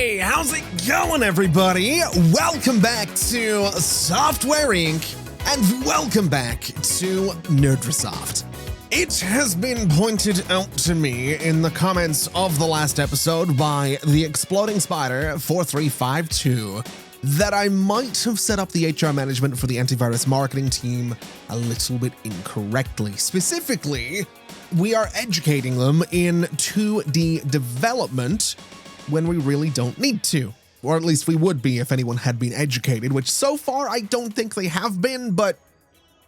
Hey, how's it going, everybody? Welcome back to Software Inc. and welcome back to Nerdrasoft. It has been pointed out to me in the comments of the last episode by the Exploding Spider 4352 that I might have set up the HR management for the antivirus marketing team a little bit incorrectly. Specifically, we are educating them in 2D development when we really don't need to. Or at least we would be if anyone had been educated, which so far I don't think they have been, but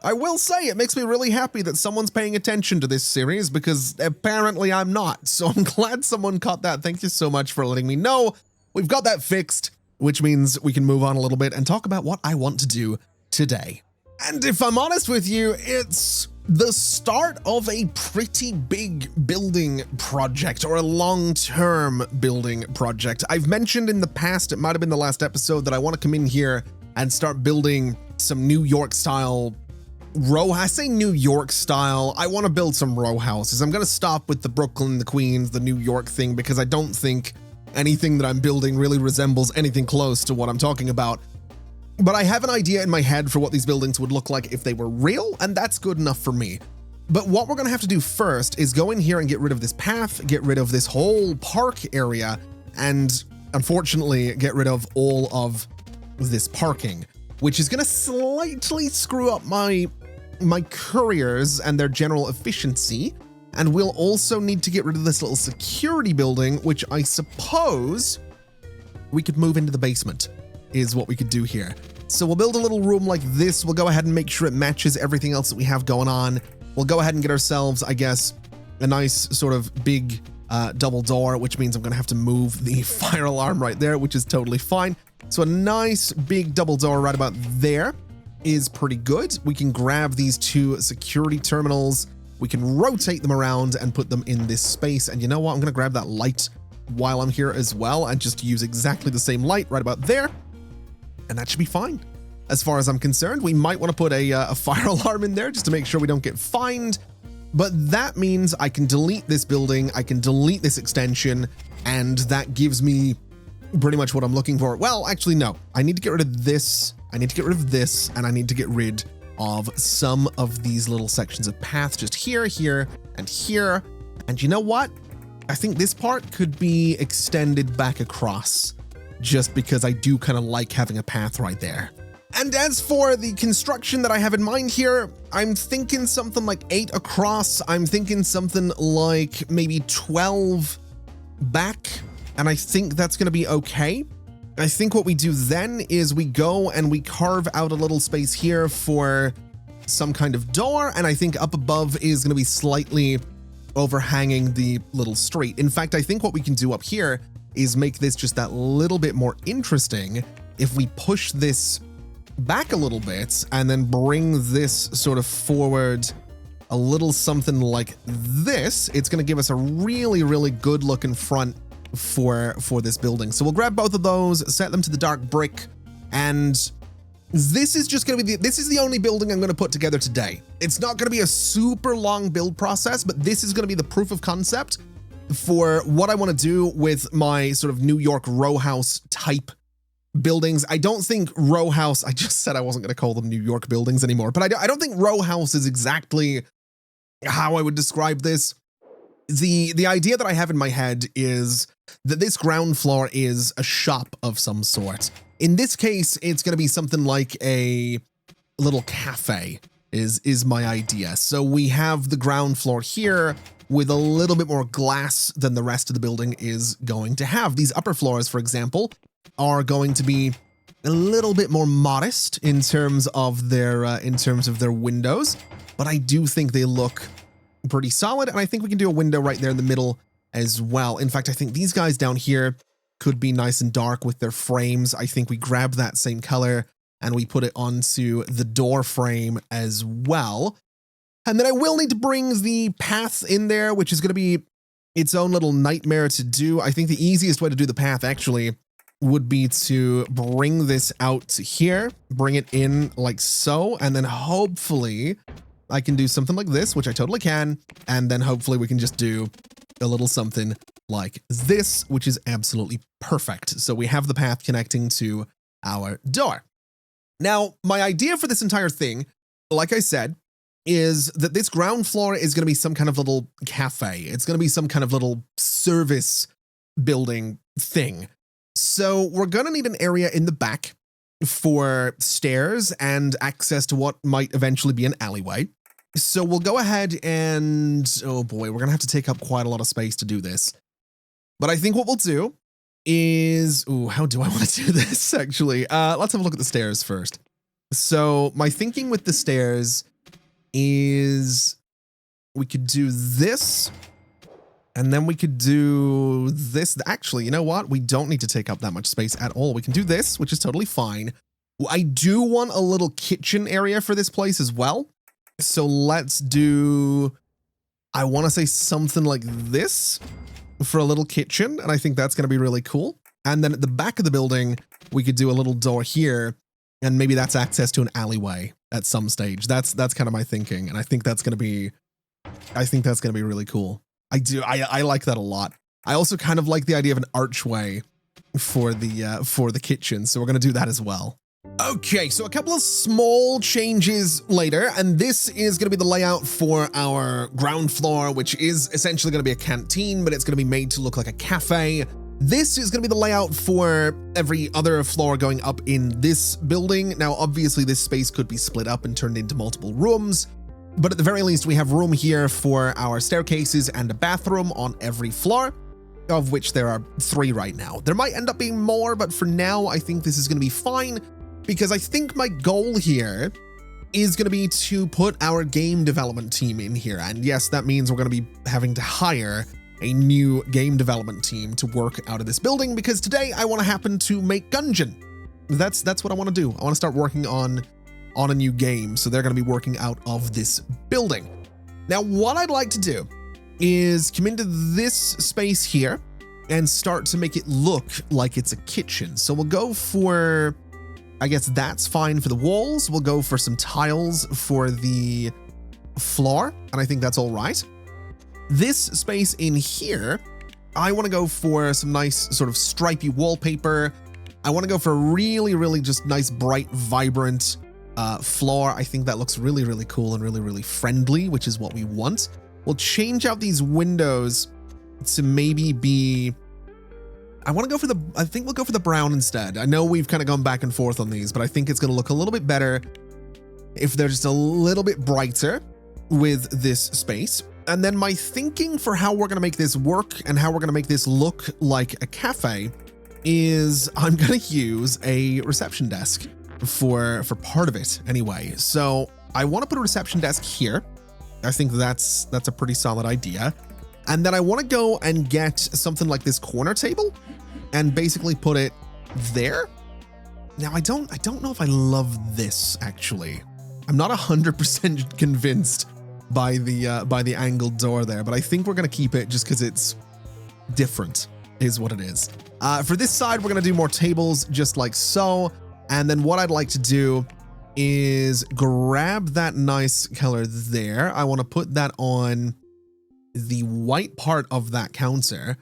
I will say it makes me really happy that someone's paying attention to this series because apparently I'm not. So I'm glad someone caught that. Thank you so much for letting me know. We've got that fixed, which means we can move on a little bit and talk about what I want to do today. And if I'm honest with you, it's the start of a pretty big building project or a long-term building project. I've mentioned in the past, it might have been the last episode, that I want to come in here and start building some New York style I say New York style, I want to build some row houses. I'm going to stop with the Brooklyn, the Queens, the New York thing because I don't think anything that I'm building really resembles anything close to what I'm talking about. But I have an idea in my head for what these buildings would look like if they were real, and that's good enough for me. But what we're going to have to do first is go in here and get rid of this path, get rid of this whole park area, and unfortunately get rid of all of this parking, which is going to slightly screw up my couriers and their general efficiency. And we'll also need to get rid of this little security building, which I suppose we could move into the basement, is what we could do here. So we'll build a little room like this. We'll go ahead and make sure it matches everything else that we have going on. We'll go ahead and get ourselves, I guess, a nice sort of big double door, which means I'm going to have to move the fire alarm right there, which is totally fine. So a nice big double door right about there is pretty good. We can grab these two security terminals. We can rotate them around and put them in this space. And you know what? I'm going to grab that light while I'm here as well and just use exactly the same light right about there. And that should be fine. As far as I'm concerned, we might want to put a fire alarm in there just to make sure we don't get fined. But that means I can delete this building, I can delete this extension, and that gives me pretty much what I'm looking for. Well, actually, no. I need to get rid of this, I need to get rid of this, and I need to get rid of some of these little sections of path just here, here, and here. And you know what? I think this part could be extended back across, just because I do kind of like having a path right there. And as for the construction that I have in mind here, I'm thinking something like 8 across. I'm thinking something like maybe 12 back, and I think that's going to be okay. I think what we do then is we go and we carve out a little space here for some kind of door, and I think up above is going to be slightly overhanging the little street. In fact, I think what we can do up here is make this just that little bit more interesting if we push this back a little bit and then bring this sort of forward a little something like this. It's going to give us a really, really good looking front for this building. So we'll grab both of those, set them to the dark brick, and this is just going to be this is the only building I'm going to put together today. It's not going to be a super long build process, but this is going to be the proof of concept for what I want to do with my sort of New York row house type buildings. I don't think row house, I just said I wasn't going to call them New York buildings anymore, but I don't think row house is exactly how I would describe this. The idea that I have in my head is that this ground floor is a shop of some sort. In this case, it's going to be something like a little cafe is my idea. So we have the ground floor here with a little bit more glass than the rest of the building is going to have. These upper floors, for example, are going to be a little bit more modest in terms of their windows, but I do think they look pretty solid, and I think we can do a window right there in the middle as well. In fact, I think these guys down here could be nice and dark with their frames. I think we grab that same color and we put it onto the door frame as well. And then I will need to bring the path in there, which is going to be its own little nightmare to do. I think the easiest way to do the path actually would be to bring this out to here, bring it in like so, and then hopefully I can do something like this, which I totally can, and then hopefully we can just do a little something like this, which is absolutely perfect. So we have the path connecting to our door. Now, my idea for this entire thing, like I said, is that this ground floor is going to be some kind of little cafe. It's going to be some kind of little service building thing. So we're going to need an area in the back for stairs and access to what might eventually be an alleyway. So we'll go ahead and, oh boy, we're going to have to take up quite a lot of space to do this. But I think what we'll do is, ooh, how do I want to do this actually? Let's have a look at the stairs first. So my thinking with the stairs is we could do this and then we could do this. Actually, you know what? We don't need to take up that much space at all. We can do this, which is totally fine. I do want a little kitchen area for this place as well. So let's do, I want to say something like this for a little kitchen. And I think that's going to be really cool. And then at the back of the building, we could do a little door here. And maybe that's access to an alleyway at some stage. That's kind of my thinking. And I think that's going to be, really cool. I like that a lot. I also kind of like the idea of an archway for the kitchen. So we're going to do that as well. Okay, so a couple of small changes later, and this is going to be the layout for our ground floor, which is essentially going to be a canteen, but it's going to be made to look like a cafe. This is going to be the layout for every other floor going up in this building. Now, obviously, this space could be split up and turned into multiple rooms, but at the very least, we have room here for our staircases and a bathroom on every floor, of which there are 3 right now. There might end up being more, but for now, I think this is going to be fine, because I think my goal here is going to be to put our game development team in here. And yes, that means we're going to be having to hire a new game development team to work out of this building, because today I want to happen to make Gungeon. That's what I want to do. I want to start working on a new game. So they're going to be working out of this building. Now, what I'd like to do is come into this space here and start to make it look like it's a kitchen. So we'll go for, I guess that's fine for the walls. We'll go for some tiles for the floor, and I think that's all right. This space in here, I want to go for some nice sort of stripy wallpaper. I want to go for a really, really just nice, bright, vibrant floor. I think that looks really, really cool and really, really friendly, which is what we want. We'll change out these windows to maybe be, I think we'll go for the brown instead. I know we've kind of gone back and forth on these, but I think it's going to look a little bit better if they're just a little bit brighter with this space. And then my thinking for how we're going to make this work and how we're going to make this look like a cafe is I'm going to use a reception desk for part of it anyway. So I want to put a reception desk here. I think that's a pretty solid idea. And then I want to go and get something like this corner table and basically put it there. Now, I don't know if I love this actually. I'm not 100% convinced by the angled door there, but I think we're going to keep it just because it's different is what it is. For this side, we're going to do more tables just like so. And then what I'd like to do is grab that nice color there. I want to put that on the white part of that counter.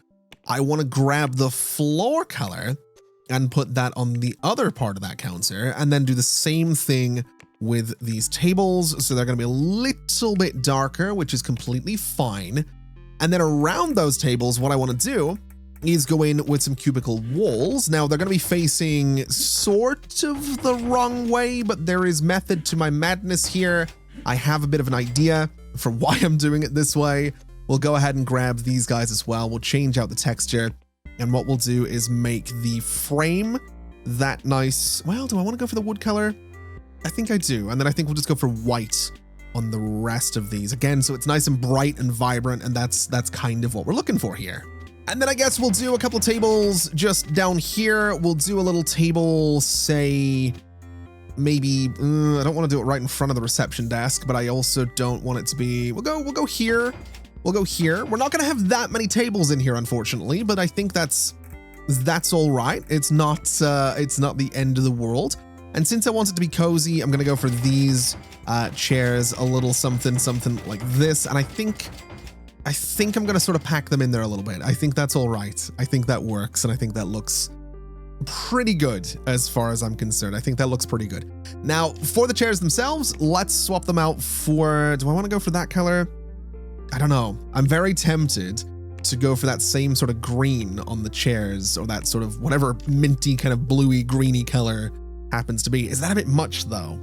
I want to grab the floor color and put that on the other part of that counter, and then do the same thing with these tables. So they're going to be a little bit darker, which is completely fine. And then around those tables, what I want to do is go in with some cubicle walls. Now they're going to be facing sort of the wrong way, but there is method to my madness here. I have a bit of an idea for why I'm doing it this way. We'll go ahead and grab these guys as well. We'll change out the texture. And what we'll do is make the frame that nice. Well, do I want to go for the wood color? I think I do. And then I think we'll just go for white on the rest of these again. So it's nice and bright and vibrant. And that's kind of what we're looking for here. And then I guess we'll do a couple of tables just down here. We'll do a little table, say, maybe, I don't want to do it right in front of the reception desk, but I also don't want it to be, we'll go here. We'll go here. We're not going to have that many tables in here, unfortunately, but I think that's all right. It's not the end of the world. And since I want it to be cozy, I'm going to go for these chairs, a little something like this. And I think I think I'm going to sort of pack them in there a little bit. I think that's all right. I think that works, and I think that looks pretty good as far as I'm concerned. I think that looks pretty good. Now, for the chairs themselves, let's swap them out for... Do I want to go for that color? I don't know. I'm very tempted to go for that same sort of green on the chairs, or that sort of whatever minty kind of bluey greeny color happens to be. Is that a bit much though?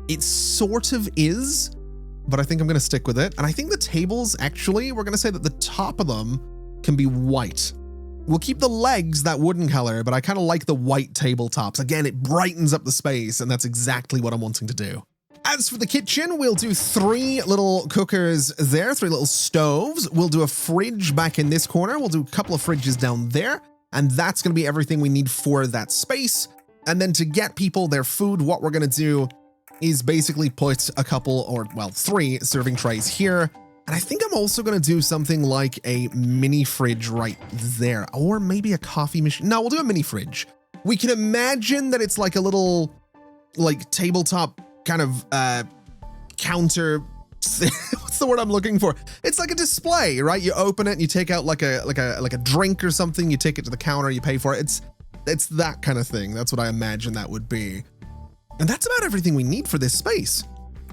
It sort of is, but I think I'm going to stick with it. And I think the tables, actually, we're going to say that the top of them can be white. We'll keep the legs that wooden color, but I kind of like the white tabletops. Again, it brightens up the space, and that's exactly what I'm wanting to do. As for the kitchen, we'll do 3 little cookers there, 3 little stoves. We'll do a fridge back in this corner. We'll do a couple of fridges down there, and that's going to be everything we need for that space. And then to get people their food, what we're going to do is basically put a couple, or well, 3 serving trays here. And I think I'm also going to do something like a mini fridge right there, or maybe a coffee machine. No, we'll do a mini fridge. We can imagine that it's like a little, like, tabletop kind of counter. What's the word I'm looking for? It's like a display, right? You open it and you take out like a drink or something. You take it to the counter, you pay for it. It's that kind of thing. That's what I imagine that would be. And that's about everything we need for this space.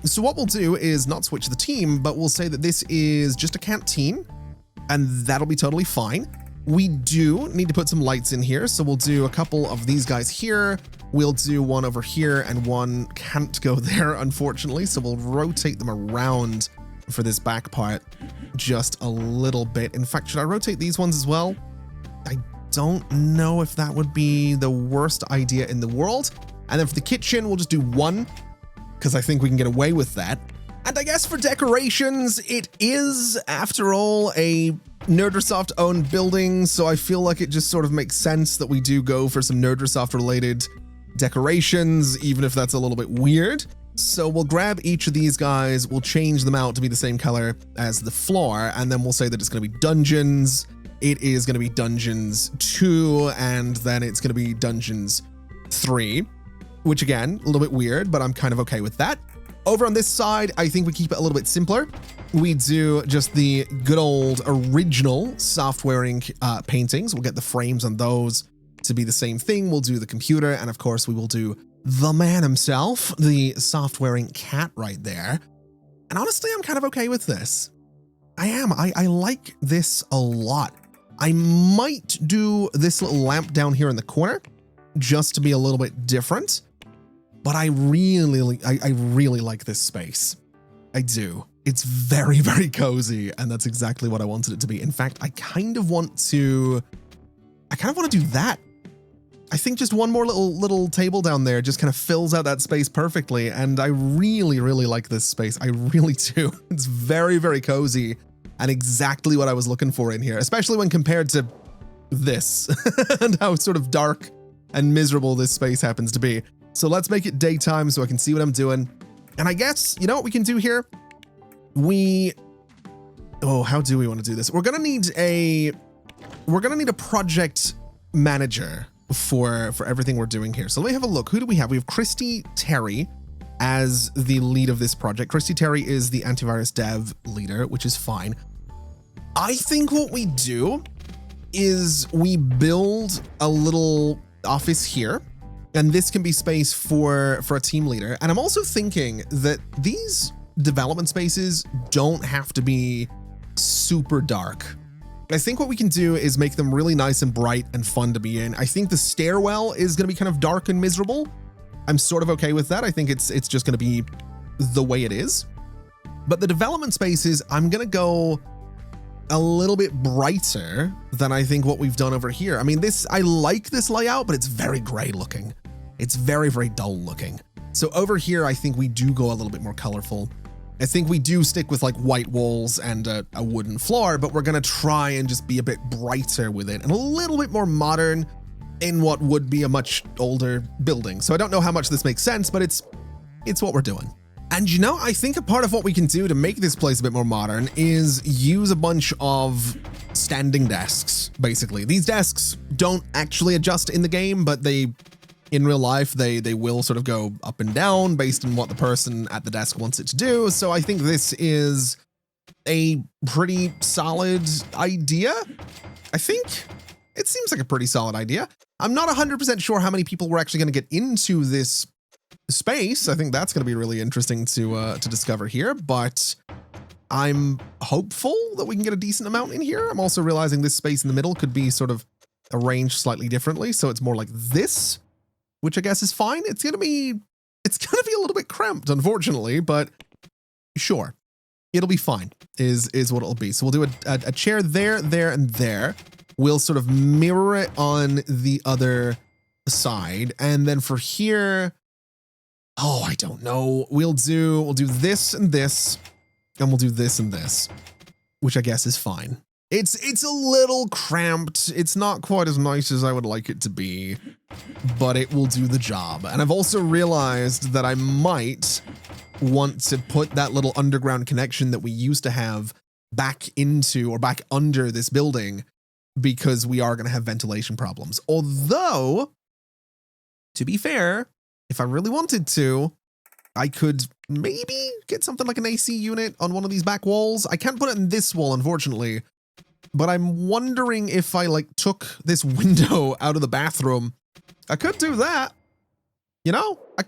So what we'll do is not switch the team, but we'll say that this is just a canteen, and that'll be totally fine. We do need to put some lights in here, so we'll do a couple of these guys here. We'll do one over here, and one can't go there, unfortunately, so we'll rotate them around for this back part just a little bit. In fact, should I rotate these ones as well? I don't know if that would be the worst idea in the world. And then for the kitchen, we'll just do 1, because I think we can get away with that. And I guess for decorations, it is, after all, a Nerdrasoft-owned building, so I feel like it just sort of makes sense that we do go for some Nerdrasoft-related decorations, even if that's a little bit weird. So we'll grab each of these guys, we'll change them out to be the same color as the floor, and then we'll say that it's going to be Dungeons. It is going to be Dungeons 2, and then it's going to be Dungeons 3. Which again, a little bit weird, but I'm kind of okay with that. Over on this side, I think we keep it a little bit simpler. We do just the good old original softwaring paintings. We'll get the frames on those to be the same thing. We'll do the computer, and of course we will do the man himself, the softwaring cat right there. And honestly, I'm kind of okay with this. I am. I like this a lot. I might do this little lamp down here in the corner just to be a little bit different. But I really like this space. I do. It's very, very cozy, and that's exactly what I wanted it to be. In fact, I kind of want to do that. I think just one more little table down there just kind of fills out that space perfectly, and I really like this space. I really do. It's very, very cozy, and exactly what I was looking for in here, especially when compared to this and how sort of dark and miserable this space happens to be. So let's make it daytime so I can see what I'm doing. And I guess, you know what we can do here? How do we want to do this? We're gonna need a project manager for everything we're doing here. So let me have a look. Who do we have? We have Christy Terry as the lead of this project. Christy Terry is the antivirus dev leader, which is fine. I think what we do is we build a little office here, and this can be space for a team leader. And I'm also thinking that these development spaces don't have to be super dark. I think what we can do is make them really nice and bright and fun to be in. I think the stairwell is going to be kind of dark and miserable. I'm sort of okay with that. I think it's just going to be the way it is. But the development spaces, I'm going to go a little bit brighter than I think what we've done over here. I mean, I like this layout, but it's very gray looking. It's very, very dull looking. So over here, I think we do go a little bit more colorful. I think we do stick with like white walls and a wooden floor, but we're going to try and just be a bit brighter with it and a little bit more modern in what would be a much older building. So I don't know how much this makes sense, but it's what we're doing. And you know, I think a part of what we can do to make this place a bit more modern is use a bunch of standing desks, basically. These desks don't actually adjust in the game, but in real life, they will sort of go up and down based on what the person at the desk wants it to do. So I think this is a pretty solid idea. I think it seems like a pretty solid idea. I'm not 100% sure how many people we're actually going to get into this space. I think that's going to be really interesting to discover here, but I'm hopeful that we can get a decent amount in here. I'm also realizing this space in the middle could be sort of arranged slightly differently, so it's more like this, which I guess is fine. It's gonna be a little bit cramped, unfortunately, but sure, it'll be fine. Is what it'll be. So we'll do a chair there, there, and there. We'll sort of mirror it on the other side, and then for here, oh, I don't know. We'll do this and this, and we'll do this and this, which I guess is fine. It's a little cramped. It's not quite as nice as I would like it to be, but it will do the job. And I've also realized that I might want to put that little underground connection that we used to have back into or back under this building, because we are going to have ventilation problems. Although, to be fair, if I really wanted to, I could maybe get something like an AC unit on one of these back walls. I can't put it in this wall, unfortunately, but I'm wondering if I like took this window out of the bathroom. I could do that. You know, I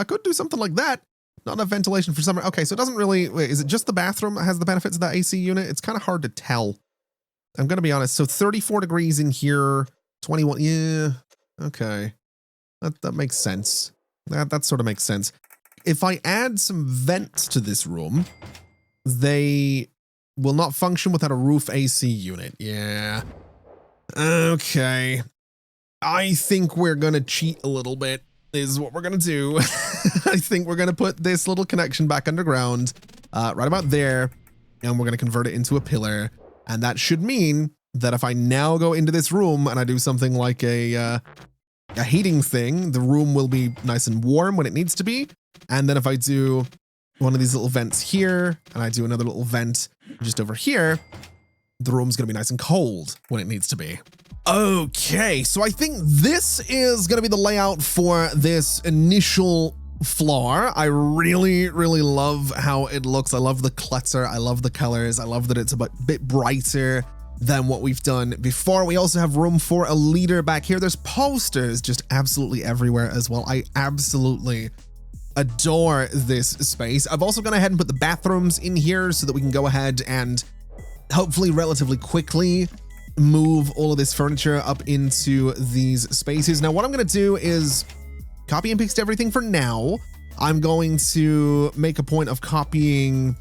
could do something like that. Not enough ventilation for summer. Okay, so it doesn't really, wait, is it just the bathroom that has the benefits of that AC unit? It's kind of hard to tell. I'm going to be honest. So 34 degrees in here, 21. Yeah. Okay. That makes sense. That sort of makes sense. If I add some vents to this room, they will not function without a roof AC unit. Yeah. Okay. I think we're going to cheat a little bit is what we're going to do. I think we're going to put this little connection back underground, right about there, and we're going to convert it into a pillar. And that should mean that if I now go into this room and I do something like a heating thing, the room will be nice and warm when it needs to be. And then if I do one of these little vents here and I do another little vent just over here, the room's going to be nice and cold when it needs to be. Okay, so I think this is going to be the layout for this initial floor. I really, really love how it looks. I love the clutter. I love the colors. I love that it's a bit brighter than what we've done before. We also have room for a leader back here. There's posters just absolutely everywhere as well. I absolutely adore this space. I've also gone ahead and put the bathrooms in here so that we can go ahead and hopefully relatively quickly move all of this furniture up into these spaces. Now, what I'm going to do is copy and paste everything for now. I'm going to make a point of copying,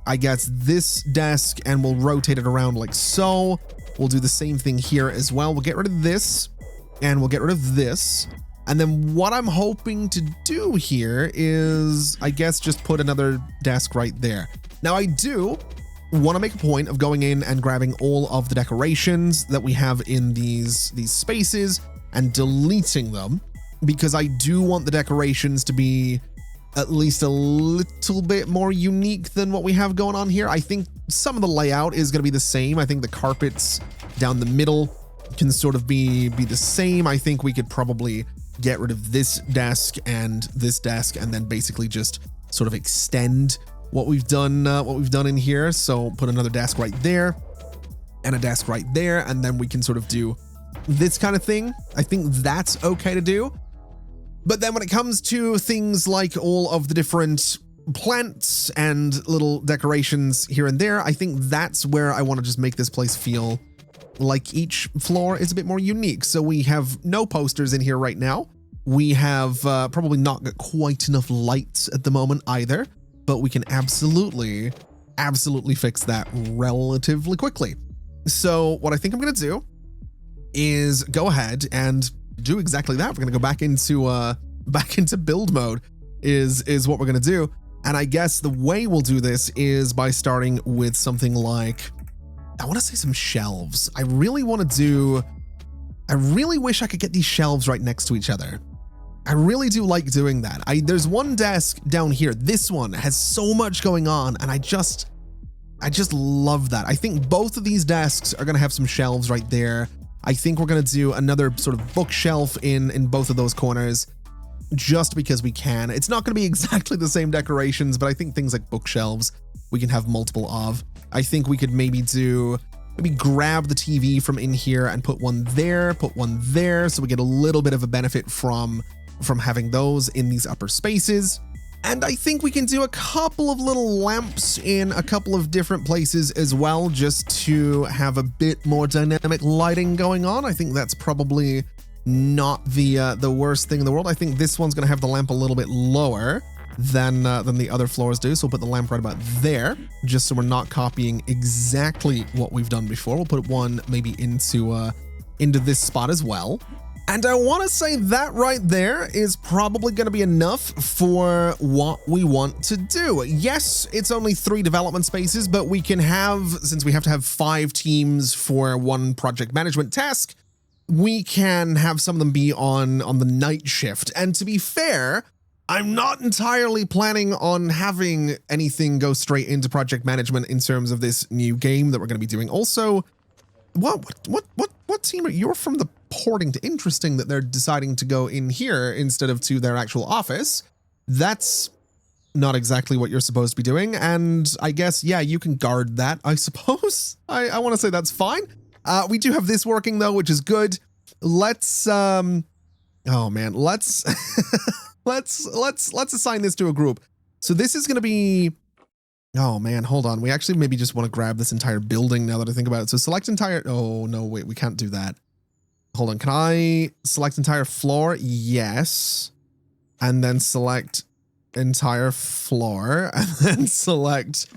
I guess, this desk, and we'll rotate it around like so. We'll do the same thing here as well. We'll get rid of this and we'll get rid of this. And then what I'm hoping to do here is, I guess, just put another desk right there. Now, I do want to make a point of going in and grabbing all of the decorations that we have in these spaces and deleting them, because I do want the decorations to be at least a little bit more unique than what we have going on here. I think some of the layout is going to be the same. I think the carpets down the middle can sort of be the same. I think we could probably get rid of this desk and then basically just sort of extend what we've done in here. So put another desk right there and a desk right there, and then we can sort of do this kind of thing. I think that's okay to do. But then when it comes to things like all of the different plants and little decorations here and there, I think that's where I want to just make this place feel like each floor is a bit more unique. So we have no posters in here right now. We have probably not got quite enough lights at the moment either, but we can absolutely fix that relatively quickly. So what I think I'm going to do is go ahead and do exactly that. We're going to go back into build mode is what we're going to do. And I guess the way we'll do this is by starting with something like, I want to say some shelves. I really wish I could get these shelves right next to each other. I really do like doing that. There's one desk down here. This one has so much going on, and I just love that. I think both of these desks are going to have some shelves right there. I think we're going to do another sort of bookshelf in both of those corners. just because we can. It's not going to be exactly the same decorations, but I think things like bookshelves we can have multiple of. I think we could maybe grab the TV from in here and put one there, so we get a little bit of a benefit from having those in these upper spaces. And I think we can do a couple of little lamps in a couple of different places as well, just to have a bit more dynamic lighting going on. I think that's probably not the worst thing in the world. I think this one's going to have the lamp a little bit lower than the other floors do. So we'll put the lamp right about there, just so we're not copying exactly what we've done before. We'll put one maybe into this spot as well. And I want to say that right there is probably going to be enough for what we want to do. Yes, it's only 3 development spaces, but we can have, since we have to have 5 teams for one project management task, we can have some of them be on the night shift. And to be fair, I'm not entirely planning on having anything go straight into project management in terms of this new game that we're going to be doing. Also, what team are you? You're from the porting to interesting that they're deciding to go in here instead of to their actual office. That's not exactly what you're supposed to be doing. And I guess, yeah, you can guard that, I suppose. I want to say that's fine. We do have this working though, which is good. Let's, oh man, let's, let's assign this to a group. So this is going to be, oh man, hold on. We actually maybe just want to grab this entire building now that I think about it. So select entire, oh no, wait, we can't do that. Hold on, can I select entire floor? Yes. And then select entire floor, and then select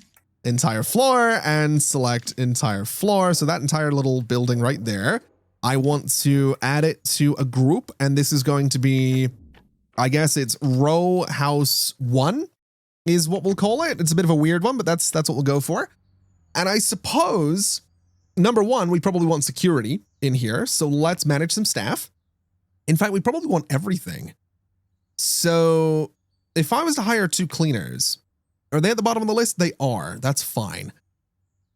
entire floor, and select entire floor. So that entire little building right there, I want to add it to a group, and this is going to be, I guess it's row house 1 is what we'll call it. It's a bit of a weird one, but that's what we'll go for. And I suppose, number 1, we probably want security in here, so let's manage some staff. In fact, we probably want everything. So if I was to hire 2 cleaners, are they at the bottom of the list? They are. That's fine.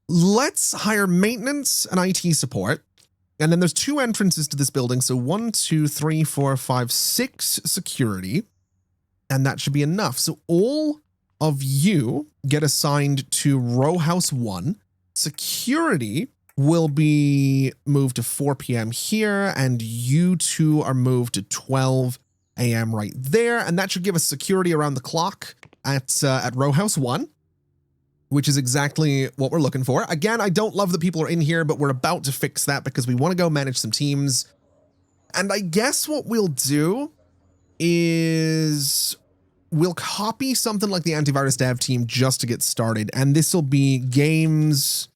Let's hire maintenance and IT support. And then there's 2 entrances to this building. So 1, 2, 3, 4, 5, 6 security. And that should be enough. So all of you get assigned to row house 1. Security will be moved to 4 p.m. here, and you 2 are moved to 12 a.m. right there, and that should give us security around the clock at row house 1, which is exactly what we're looking for. Again, I don't love that people are in here, but we're about to fix that because we want to go manage some teams. And I guess what we'll do is we'll copy something like the antivirus dev team just to get started, and this will be games.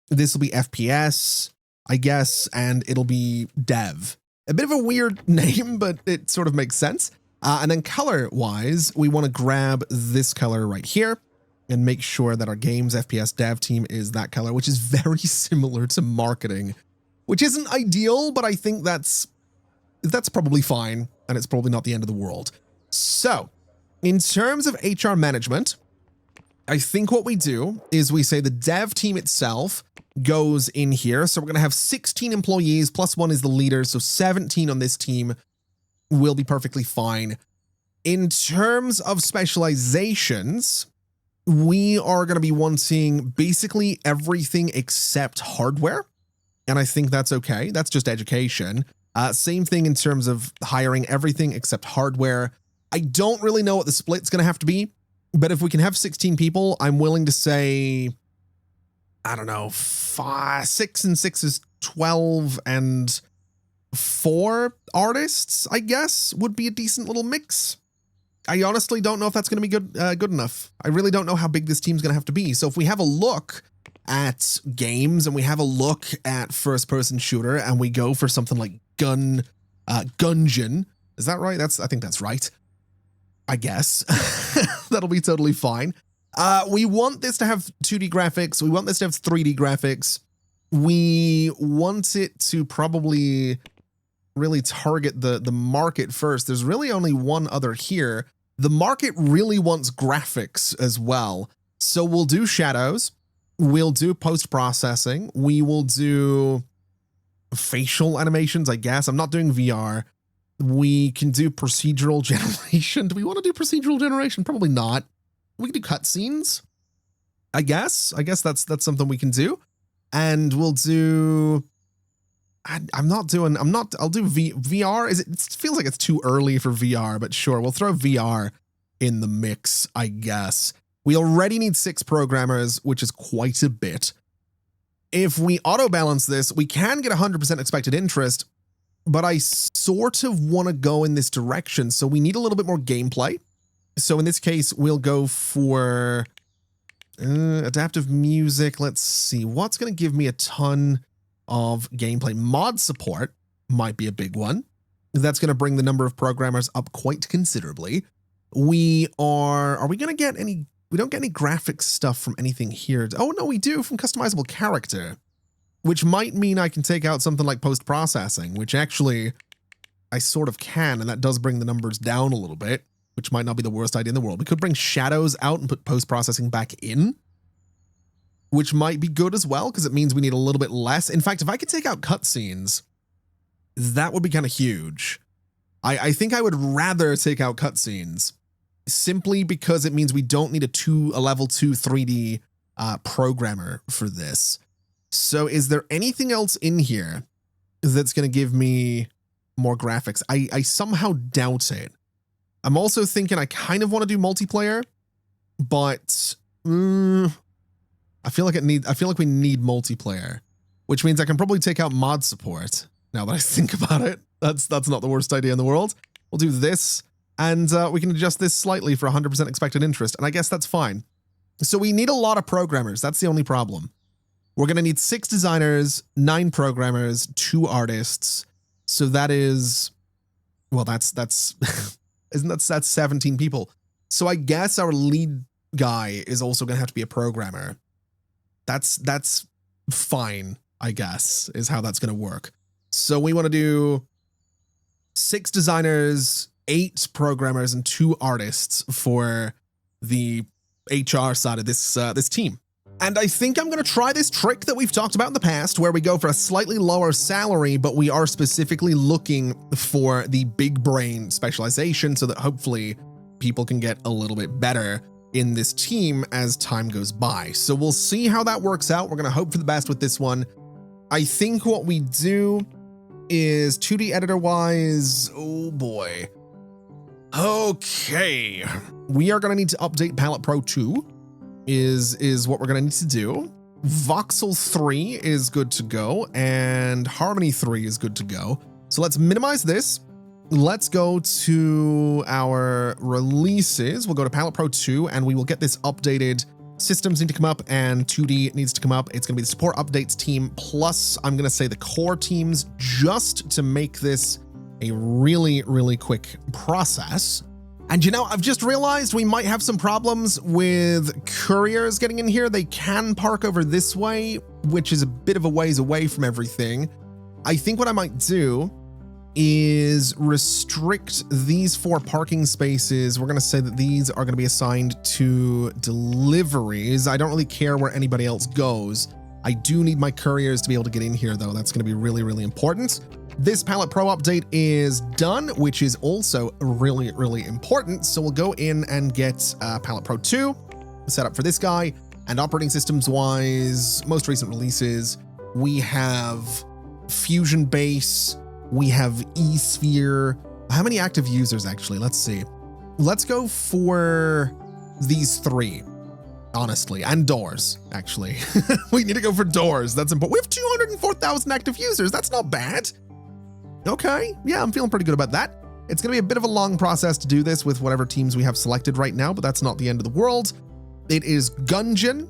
This will be FPS, I guess, and it'll be dev. A bit of a weird name, but it sort of makes sense. And then color-wise, we want to grab this color right here and make sure that our games FPS dev team is that color, which is very similar to marketing, which isn't ideal, but I think that's probably fine, and it's probably not the end of the world. So, in terms of HR management, I think what we do is we say the dev team itself goes in here. So we're going to have 16 employees plus 1 is the leader. So 17 on this team will be perfectly fine. In terms of specializations, we are going to be wanting basically everything except hardware. And I think that's okay. That's just education. Same thing in terms of hiring everything except hardware. I don't really know what the split's going to have to be. But if we can have 16 people, I'm willing to say, I don't know, 6 and 6 is 12, and 4 artists, I guess, would be a decent little mix. I honestly don't know if that's going to be good enough. I really don't know how big this team's going to have to be. So if we have a look at games and we have a look at first-person shooter and we go for something like Gungeon, is that right? I think that's right. I guess that'll be totally fine. We want this to have 2D graphics. We want this to have 3D graphics. We want it to probably really target the market first. There's really only one other here. The market really wants graphics as well. So we'll do shadows. We'll do post-processing. We will do facial animations, I guess. I'm not doing VR. We can do procedural generation. Do we want to do procedural generation? Probably not. We can do cutscenes. I guess that's something we can do. And we'll do, I'll do VR. It feels like it's too early for VR, but sure, we'll throw VR in the mix, I guess. We already need 6 programmers, which is quite a bit. If we auto balance this, we can get 100% expected interest, but I sort of want to go in this direction. So we need a little bit more gameplay. So in this case, we'll go for adaptive music. Let's see what's going to give me a ton of gameplay. Mod support might be a big one. That's going to bring the number of programmers up quite considerably. Are we going to get any, we don't get any graphics stuff from anything here. Oh no, we do from customizable character, which might mean I can take out something like post-processing, which actually I sort of can, and that does bring the numbers down a little bit, which might not be the worst idea in the world. We could bring shadows out and put post-processing back in, which might be good as well, because it means we need a little bit less. In fact, if I could take out cutscenes, that would be kind of huge. I think I would rather take out cutscenes, simply because it means we don't need a level 2 3D programmer for this. So is there anything else in here that's going to give me more graphics? I somehow doubt it. I'm also thinking I kind of want to do multiplayer, but I feel like we need multiplayer, which means I can probably take out mod support. Now that I think about it, that's not the worst idea in the world. We'll do this, and we can adjust this slightly for 100% expected interest, and I guess that's fine. So we need a lot of programmers. That's the only problem. We're going to need 6 designers, 9 programmers, 2 artists. So that is, well, that's isn't that's 17 people. So I guess our lead guy is also going to have to be a programmer. That's fine, I guess, is how that's going to work. So we want to do 6 designers, 8 programmers, and 2 artists for the HR side of this team. And I think I'm going to try this trick that we've talked about in the past, where we go for a slightly lower salary, but we are specifically looking for the big brain specialization so that hopefully people can get a little bit better in this team as time goes by. So we'll see how that works out. We're going to hope for the best with this one. I think what we do is 2D editor wise, oh boy. Okay. We are going to need to update Palette Pro 2. Is what we're going to need to do. Voxel 3 is good to go, and Harmony 3 is good to go. So let's minimize this. Let's go to our releases. We'll go to Palette Pro 2, and we will get this updated. Systems need to come up, and 2D needs to come up. It's going to be the support updates team, plus I'm going to say the core teams, just to make this a really, really quick process. And you know, I've just realized we might have some problems with couriers getting in here. They can park over this way, which is a bit of a ways away from everything. I think what I might do is restrict these 4 parking spaces. We're going to say that these are going to be assigned to deliveries. I don't really care where anybody else goes. I do need my couriers to be able to get in here, though. That's going to be really, really important. This Palette Pro update is done, which is also really, really important. So we'll go in and get Palette Pro 2 set up for this guy. And operating systems wise, most recent releases, we have Fusion Base, we have eSphere. How many active users actually? Let's see. Let's go for these 3, honestly, and doors, actually. We need to go for doors. That's important. We have 204,000 active users. That's not bad. Okay, yeah, I'm feeling pretty good about that. It's going to be a bit of a long process to do this with whatever teams we have selected right now, but that's not the end of the world. It is Gungeon,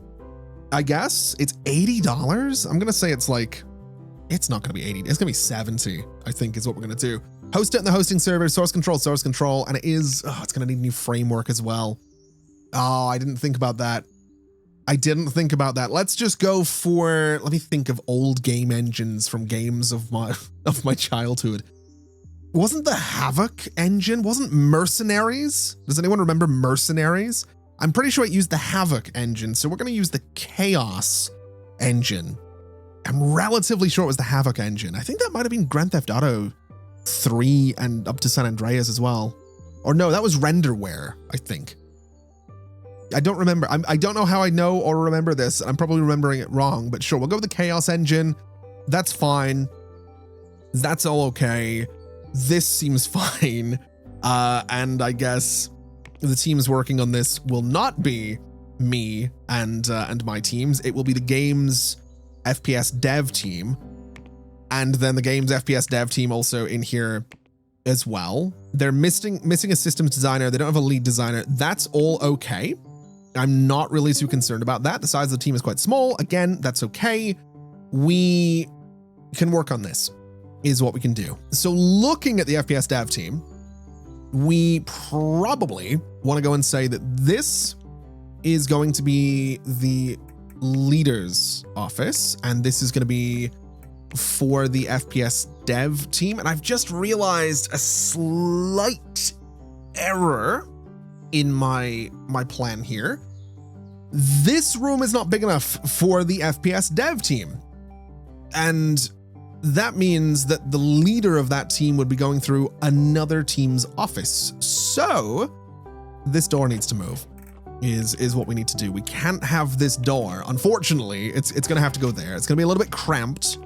I guess. It's $80. I'm going to say it's like, it's not going to be 80. It's going to be 70, I think is what we're going to do. Host it in the hosting server, source control, and it's going to need a new framework as well. Oh, I didn't think about that. Let's just go for, let me think of old game engines from games of my childhood. Wasn't the Havoc engine? Wasn't Mercenaries? Does anyone remember Mercenaries? I'm pretty sure it used the Havoc engine, so we're going to use the Chaos engine. I'm relatively sure it was the Havoc engine. I think that might have been Grand Theft Auto 3 and up to San Andreas as well. Or no, that was Renderware, I think. I don't remember. I don't know how I know or remember this. I'm probably remembering it wrong, but sure, we'll go with the Chaos Engine. That's fine. That's all okay. This seems fine. And I guess the teams working on this will not be me and my teams. It will be the game's FPS dev team. And then the game's FPS dev team also in here as well. They're missing a systems designer. They don't have a lead designer. That's all okay. I'm not really too concerned about that. The size of the team is quite small. Again, that's okay. We can work on this, is what we can do. So looking at the FPS dev team, we probably want to go and say that this is going to be the leader's office, and this is going to be for the FPS dev team. And I've just realized a slight error in my plan here. This room is not big enough for the FPS dev team. And that means that the leader of that team would be going through another team's office. So this door needs to move, is what we need to do. We can't have this door. Unfortunately, it's going to have to go there. It's going to be a little bit cramped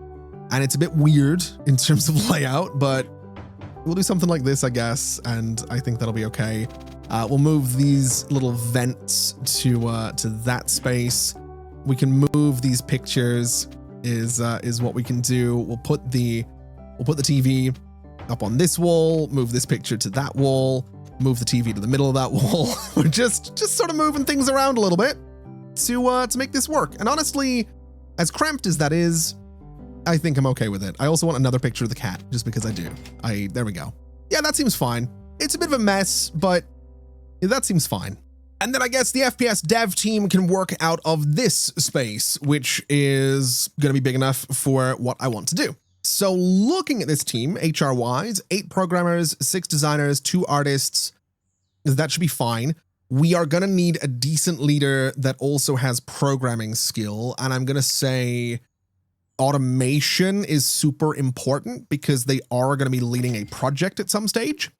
and it's a bit weird in terms of layout, but we'll do something like this, I guess. And I think that'll be okay. We'll move these little vents to that space. We can move these pictures is what we can do. We'll put the TV up on this wall, move this picture to that wall, move the TV to the middle of that wall. We're just sort of moving things around a little bit to make this work. And honestly, as cramped as that is, I think I'm okay with it. I also want another picture of the cat just because I do. There we go. Yeah, that seems fine. It's a bit of a mess, but that seems fine. And then I guess the FPS dev team can work out of this space, which is going to be big enough for what I want to do. So looking at this team, HR-wise, 8 programmers, 6 designers, 2 artists, that should be fine. We are going to need a decent leader that also has programming skill. And I'm going to say automation is super important because they are going to be leading a project at some stage.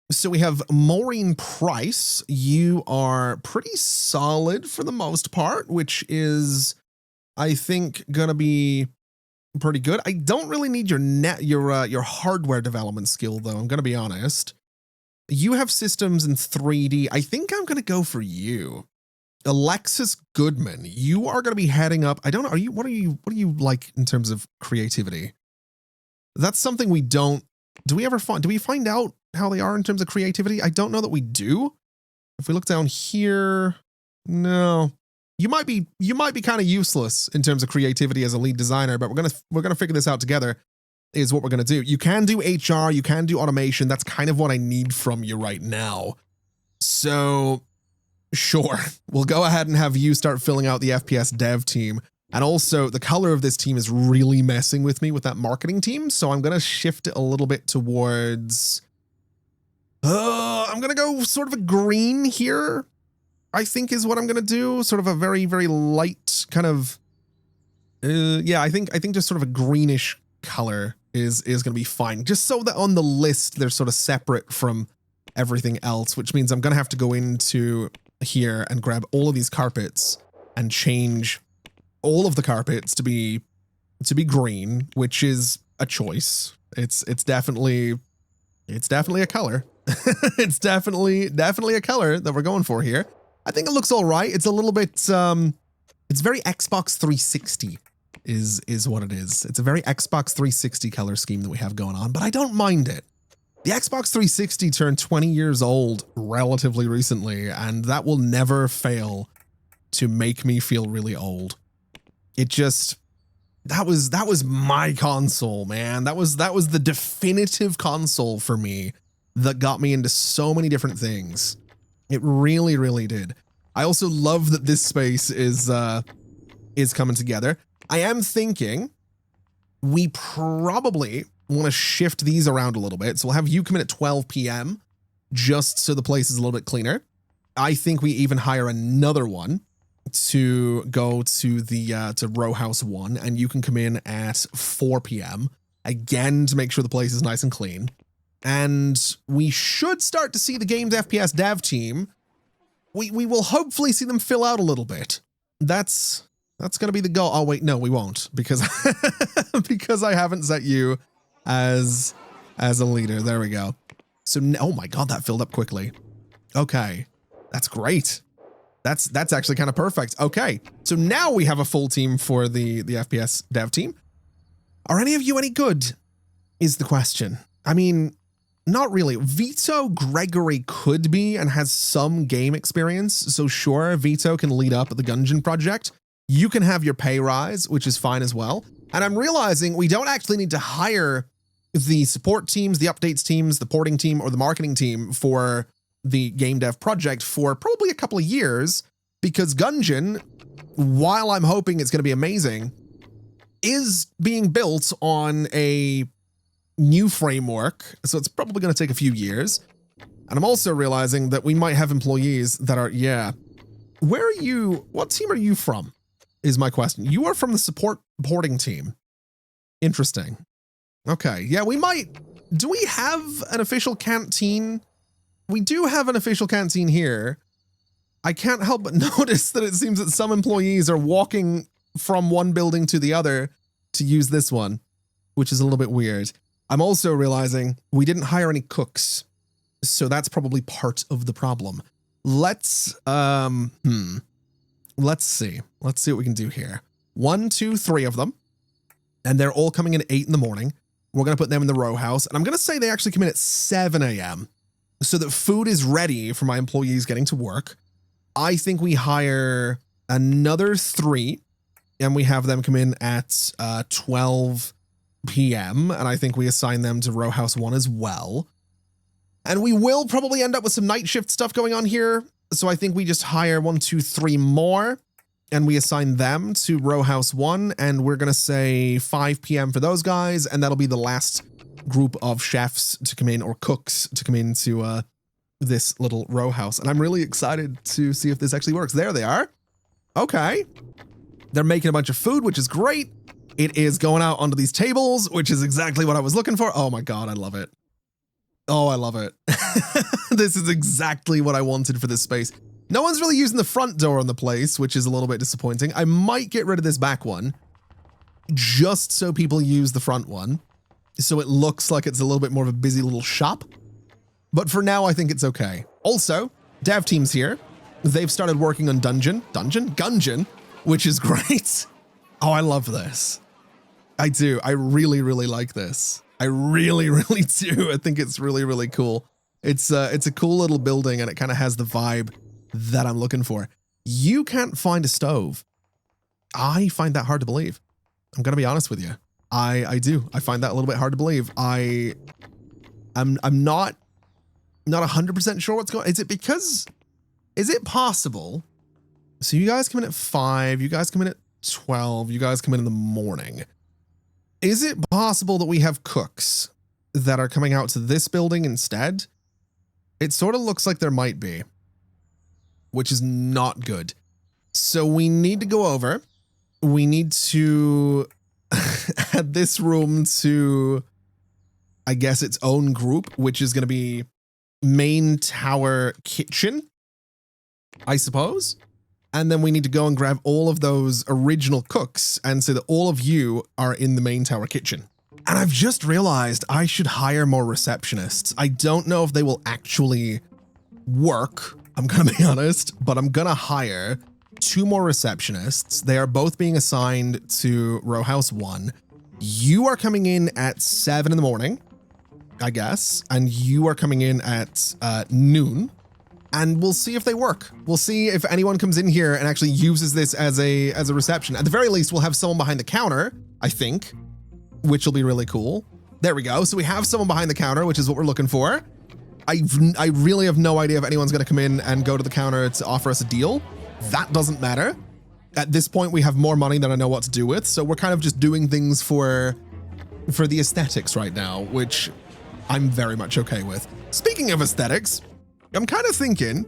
So we have Maureen Price. You are pretty solid for the most part, which is, I think, gonna be pretty good. I don't really need your hardware development skill though. I'm gonna be honest. You have systems in 3D. I think I'm gonna go for you, Alexis Goodman. You are gonna be heading up. I don't know. What are you like in terms of creativity? That's something we don't. Do we find out how they are in terms of creativity? I don't know that we do. If we look down here, no. You might be kind of useless in terms of creativity as a lead designer, but we're gonna figure this out together, is what we're gonna do. You can do HR, you can do automation. That's kind of what I need from you right now. So sure, we'll go ahead and have you start filling out the FPS dev team. And also the color of this team is really messing with me with that marketing team. So I'm going to shift it a little bit towards, I'm going to go sort of a green here, I think is what I'm going to do. Sort of a very, very light kind of, yeah, I think just sort of a greenish color is going to be fine. Just so that on the list, they're sort of separate from everything else, which means I'm going to have to go into here and grab all of these carpets and change all of the carpets to be green, which is a choice. It's definitely a color. It's definitely a color that we're going for here. I think it looks all right. It's a little bit it's very Xbox 360 is what it is. It's a very Xbox 360 color scheme that we have going on, but I don't mind it. The Xbox 360 turned 20 years old relatively recently, and that will never fail to make me feel really old. It just, that was my console, man. That was the definitive console for me that got me into so many different things. It really, really did. I also love that this space is coming together. I am thinking we probably want to shift these around a little bit. So we'll have you come in at 12 p.m. just so the place is a little bit cleaner. I think we even hire another one to go to the to row house 1, and you can come in at 4 p.m. again to make sure the place is nice and clean. And we should start to see the game's FPS dev team. We will hopefully see them fill out a little bit. That's going to be the goal. Oh, wait, no, we won't, because because I haven't set you as a leader. There we go. So, oh my God, that filled up quickly. Okay, that's great. That's actually kind of perfect. Okay, so now we have a full team for the FPS dev team. Are any of you any good, is the question. I mean, not really. Vito Gregory could be and has some game experience. So sure, Vito can lead up the Gungeon project. You can have your pay rise, which is fine as well. And I'm realizing we don't actually need to hire the support teams, the updates teams, the porting team, or the marketing team for the game dev project for probably a couple of years, because Gungeon, while I'm hoping it's going to be amazing, is being built on a new framework, so it's probably going to take a few years. And I'm also realizing that we might have employees that are, yeah. Where are you? What team are you from? Is my question. You are from the support porting team. Interesting. Okay. Yeah, we might. Do we have an official canteen? We do have an official canteen here. I can't help but notice that it seems that some employees are walking from one building to the other to use this one, which is a little bit weird. I'm also realizing we didn't hire any cooks, so that's probably part of the problem. Let's see. Let's see what we can do here. 1, 2, 3 of them, and they're all coming in at 8 in the morning. We're going to put them in the row house, and I'm going to say they actually come in at 7 a.m. so that food is ready for my employees getting to work. I think we hire another 3, and we have them come in at 12 p.m. and I think we assign them to row house 1 as well. And we will probably end up with some night shift stuff going on here. So I think we just hire 1, 2, 3 more and we assign them to row house 1. And we're going to say 5 p.m. for those guys. And that'll be the last group of chefs to come in, or cooks to come into this little row house. And I'm really excited to see if this actually works. There they are. Okay. They're making a bunch of food, which is great. It is going out onto these tables, which is exactly what I was looking for. Oh my God, I love it. Oh, I love it. This is exactly what I wanted for this space. No one's really using the front door on the place, which is a little bit disappointing. I might get rid of this back one just so people use the front one, so it looks like it's a little bit more of a busy little shop. But for now, I think it's okay. Also, dev team's here. They've started working on Gungeon, which is great. Oh, I love this. I do. I really, really like this. I really, really do. I think it's really, really cool. It's a cool little building, and it kind of has the vibe that I'm looking for. You can't find a stove. I find that hard to believe. I'm going to be honest with you. I do. I find that a little bit hard to believe. I'm not 100% sure what's going on. Is it possible? So you guys come in at 5, you guys come in at 12, you guys come in the morning. Is it possible that we have cooks that are coming out to this building instead? It sort of looks like there might be, which is not good. So we need to go over. We need to add this room to, I guess, its own group, which is going to be main tower kitchen, I suppose. And then we need to go and grab all of those original cooks and say that all of you are in the main tower kitchen. And I've just realized I should hire more receptionists. I don't know if they will actually work, I'm going to be honest, but I'm going to hire 2 more receptionists. They are both being assigned to row house 1. You are coming in at 7 in the morning, I guess, and you are coming in at noon. And we'll see if they work. We'll see if anyone comes in here and actually uses this as a reception. At the very least, we'll have someone behind the counter, I think, which will be really cool. There we go. So we have someone behind the counter, which is what we're looking for. I really have no idea if anyone's going to come in and go to the counter to offer us a deal. That doesn't matter. At this point, we have more money than I know what to do with. So we're kind of just doing things for the aesthetics right now, which I'm very much okay with. Speaking of aesthetics, I'm kind of thinking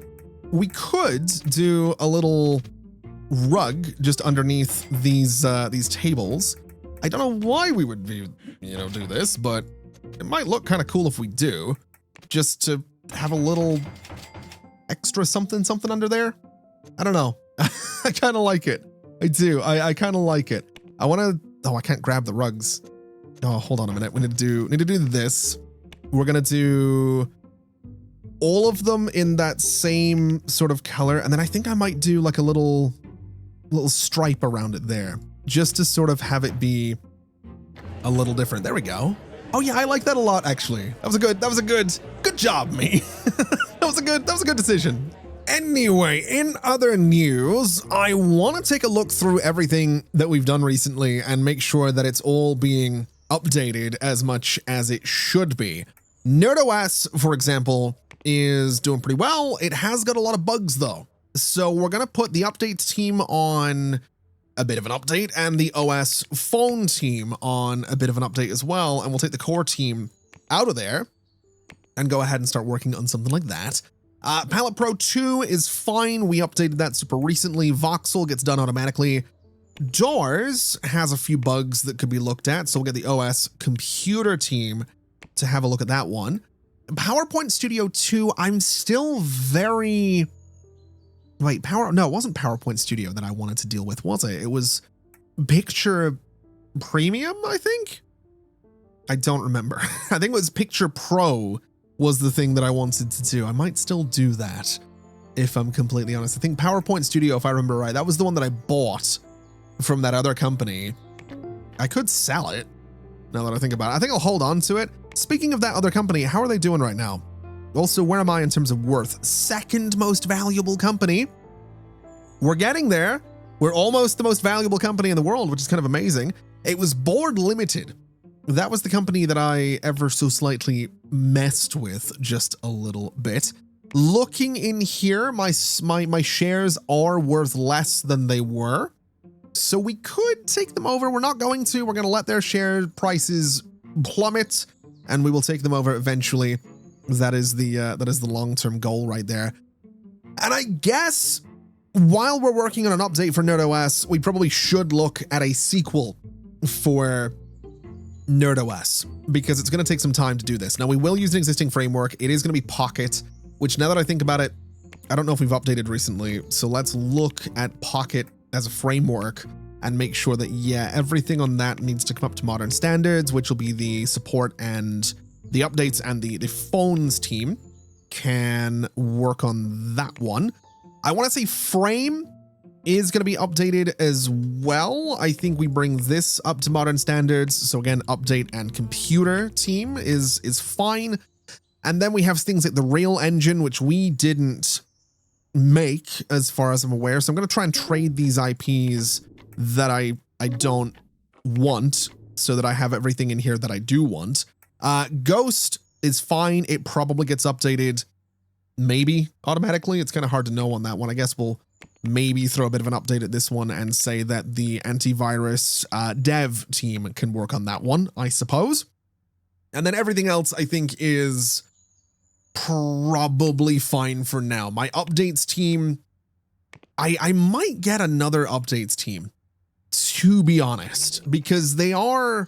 we could do a little rug just underneath these tables. I don't know why we would do this, but it might look kind of cool if we do, just to have a little extra something under there. I don't know. I kind of like it. I do. I kind of like it. I want to, oh, I can't grab the rugs. Oh, hold on a minute. We need to do this. We're going to do all of them in that same sort of color. And then I think I might do like a little stripe around it there, just to sort of have it be a little different. There we go. Oh yeah, I like that a lot, actually. That was a good job, me. That was a good decision. Anyway, in other news, I want to take a look through everything that we've done recently and make sure that it's all being updated as much as it should be. NerdOS, for example, is doing pretty well. It has got a lot of bugs though. So we're going to put the updates team on a bit of an update and the OS phone team on a bit of an update as well. And we'll take the core team out of there and go ahead and start working on something like that. Palette Pro 2 is fine. We updated that super recently. Voxel gets done automatically. Doors has a few bugs that could be looked at. So we'll get the OS computer team to have a look at that one. PowerPoint Studio 2, I'm still very... Wait, no, it wasn't PowerPoint Studio that I wanted to deal with, was it? It was Picture Premium, I think? I don't remember. I think it was Picture Pro was the thing that I wanted to do. I might still do that, if I'm completely honest. I think PowerPoint Studio, if I remember right, that was the one that I bought from that other company. I could sell it, now that I think about it. I think I'll hold on to it. Speaking of that other company, how are they doing right now? Also, where am I in terms of worth? Second most valuable company. We're getting there. We're almost the most valuable company in the world, which is kind of amazing. It was Board Limited. That was the company that I ever so slightly messed with just a little bit. Looking in here, my shares are worth less than they were. So we could take them over. We're not going to. We're going to let their share prices plummet, and we will take them over eventually. That is the long-term goal right there. And I guess while we're working on an update for NerdOS, we probably should look at a sequel for NerdOS, because it's going to take some time to do this. Now, we will use an existing framework. It is going to be Pocket, which, now that I think about it, I don't know if we've updated recently. So let's look at Pocket as a framework and make sure that, yeah, everything on that needs to come up to modern standards, which will be the support and the updates, and the phones team can work on that one. I want to say Frame is going to be updated as well. I think we bring this up to modern standards. So again, update and computer team is fine. And then we have things like the Rail engine, which we didn't make as far as I'm aware. So I'm going to try and trade these IPs that I don't want, so that I have everything in here that I do want. Ghost is fine. It probably gets updated maybe automatically. It's kind of hard to know on that one. I guess we'll maybe throw a bit of an update at this one and say that the antivirus dev team can work on that one, I suppose. And then everything else I think is probably fine for now. My updates team, I might get another updates team, to be honest, because they are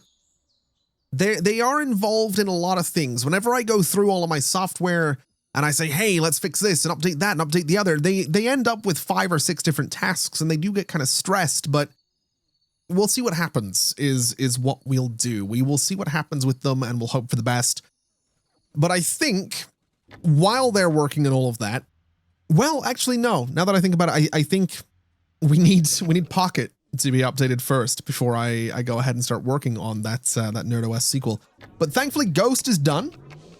involved in a lot of things. Whenever I go through all of my software and I say, hey, let's fix this and update that and update the other, they end up with 5 or 6 different tasks, and they do get kind of stressed, but we'll see what happens is what we'll do. We will see what happens with them, and we'll hope for the best. But I think while they're working on all of that, well, actually, no. Now that I think about it, I think we need Pocket to be updated first before I go ahead and start working on that NerdOS sequel. But thankfully, Ghost is done.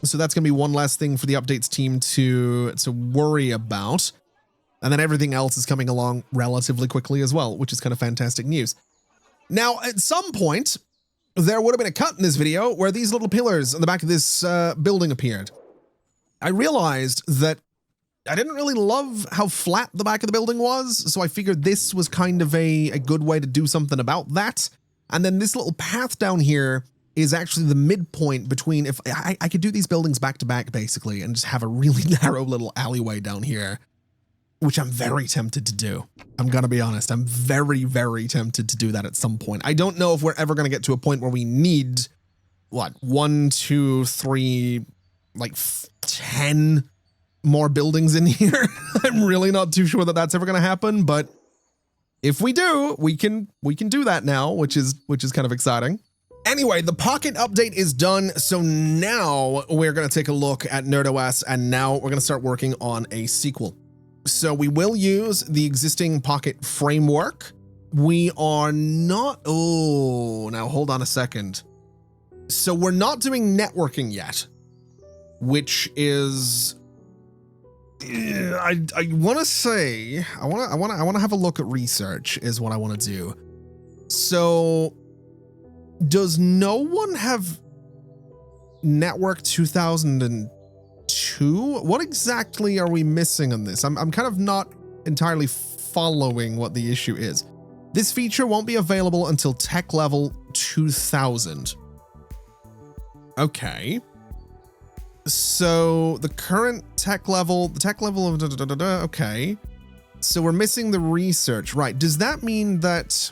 So that's going to be one last thing for the updates team to worry about. And then everything else is coming along relatively quickly as well, which is kind of fantastic news. Now, at some point, there would have been a cut in this video where these little pillars on the back of this building appeared. I realized that I didn't really love how flat the back of the building was, so I figured this was kind of a good way to do something about that. And then this little path down here is actually the midpoint between, if I could do these buildings back to back basically and just have a really narrow little alleyway down here, which I'm very tempted to do. I'm gonna be honest, I'm very, very tempted to do that at some point. I don't know if we're ever gonna get to a point where we need what, 1, 2, 3, like 10 more buildings in here. I'm really not too sure that that's ever going to happen, but if we do, we can do that now, which is kind of exciting. Anyway, the Pocket update is done, so now we're going to take a look at NerdOS, and now we're going to start working on a sequel. So we will use the existing Pocket framework. We are not, now hold on a second. So we're not doing networking yet, which is, I want to say, I want to have a look at research is what I want to do. So does no one have Network 2002? What exactly are we missing on this? I'm kind of not entirely following what the issue is. This feature won't be available until tech level 2000. Okay. So the current tech level, of okay. So we're missing the research, right? Does that mean that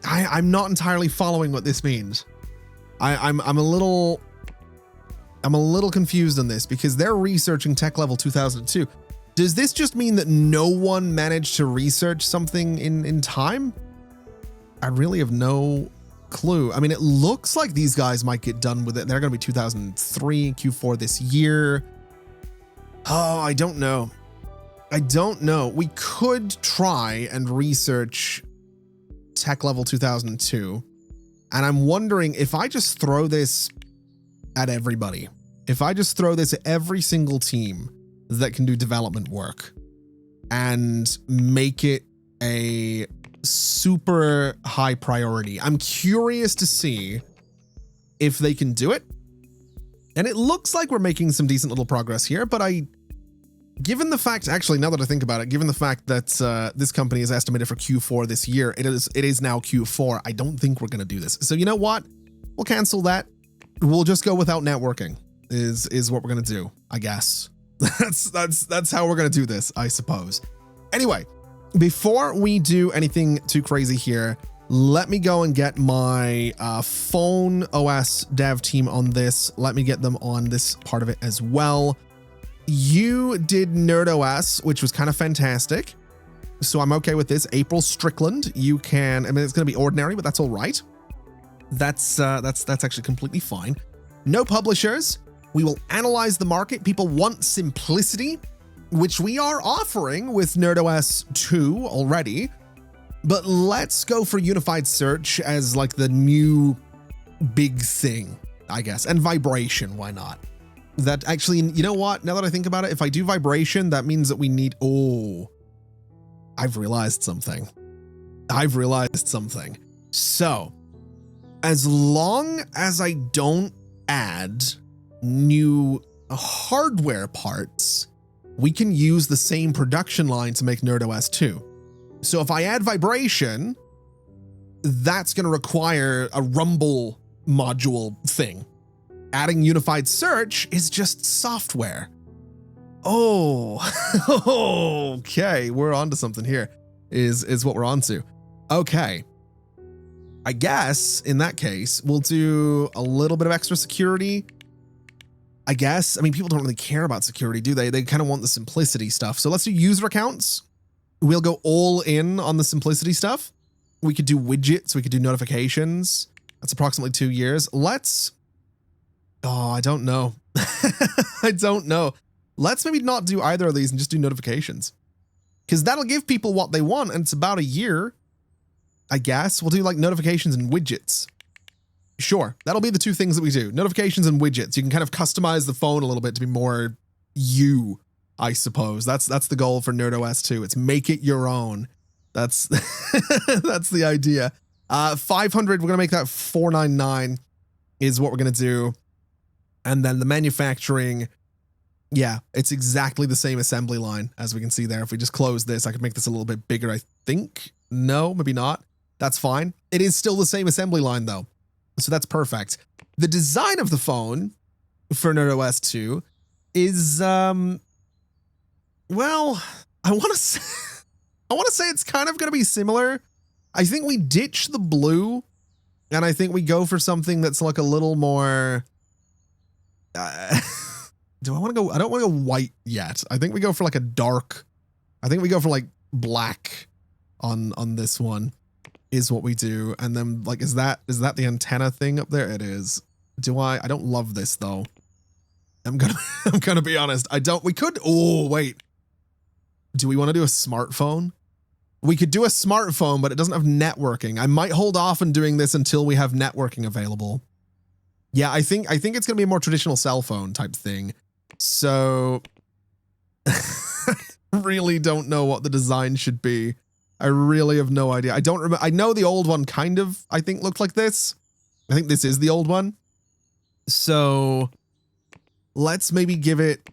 I'm not entirely following what this means? I'm a little confused on this because they're researching tech level 2002. Does this just mean that no one managed to research something in time? I really have no clue. I mean, it looks like these guys might get done with it. They're going to be 2003, Q4 this year. Oh, I don't know. We could try and research tech level 2002. And I'm wondering if I just throw this at everybody, if I just throw this at every single team that can do development work and make it a super high priority. I'm curious to see if they can do it. And it looks like we're making some decent little progress here, but given the fact, actually, now that I think about it, given the fact that this company is estimated for Q4 this year, it is now Q4. I don't think we're going to do this. So you know what? We'll cancel that. We'll just go without networking is what we're going to do, I guess. That's how we're going to do this, I suppose. Anyway, before we do anything too crazy here, let me go and get my phone OS dev team on this. Let me get them on this part of it as well. You did NerdOS, which was kind of fantastic. So I'm okay with this. April Strickland, you can, I mean, it's going to be ordinary, but that's all right. That's actually completely fine. No publishers. We will analyze the market. People want simplicity, which we are offering with NerdOS 2 already. But let's go for unified search as like the new big thing, I guess. And vibration, why not? That actually, you know what? Now that I think about it, if I do vibration, that means that we need, I've realized something. So as long as I don't add new hardware parts, we can use the same production line to make NerdOS 2. So if I add vibration, that's going to require a Rumble module thing. Adding unified search is just software. Oh, okay. We're onto something here is what we're onto. Okay. I guess in that case, we'll do a little bit of extra security. I guess. I mean, people don't really care about security, do they? They kind of want the simplicity stuff. So let's do user accounts. We'll go all in on the simplicity stuff. We could do widgets. We could do notifications. That's approximately 2 years. I don't know. I don't know. Let's maybe not do either of these and just do notifications. Because that'll give people what they want, and it's about a year, I guess. We'll do like notifications and widgets. Sure, that'll be the two things that we do. Notifications and widgets. You can kind of customize the phone a little bit to be more you, I suppose. That's the goal for NerdOS 2. It's make it your own. That's that's the idea. 500, we're going to make that 499 is what we're going to do. And then the manufacturing, yeah, it's exactly the same assembly line as we can see there. If we just close this, I could make this a little bit bigger, I think. No, maybe not. That's fine. It is still the same assembly line though. So that's perfect. The design of the phone for NerdOS 2 is, well, I want to say it's kind of going to be similar. I think we ditch the blue And I think we go for something that's like a little more... do I want to go? I don't want to go white yet. I think we go for like a dark... I think we go for like black on this one is what we do. And then like, is that the antenna thing up there? It is. I don't love this though. I'm gonna be honest. We could, oh wait. Do we want to do a smartphone? We could do a smartphone, but it doesn't have networking. I might hold off on doing this until we have networking available. Yeah, I think it's gonna be a more traditional cell phone type thing. So really don't know what the design should be. I really have no idea. I don't remember. I know the old one kind of, I think, looked like this. I think this is the old one. So let's maybe give it,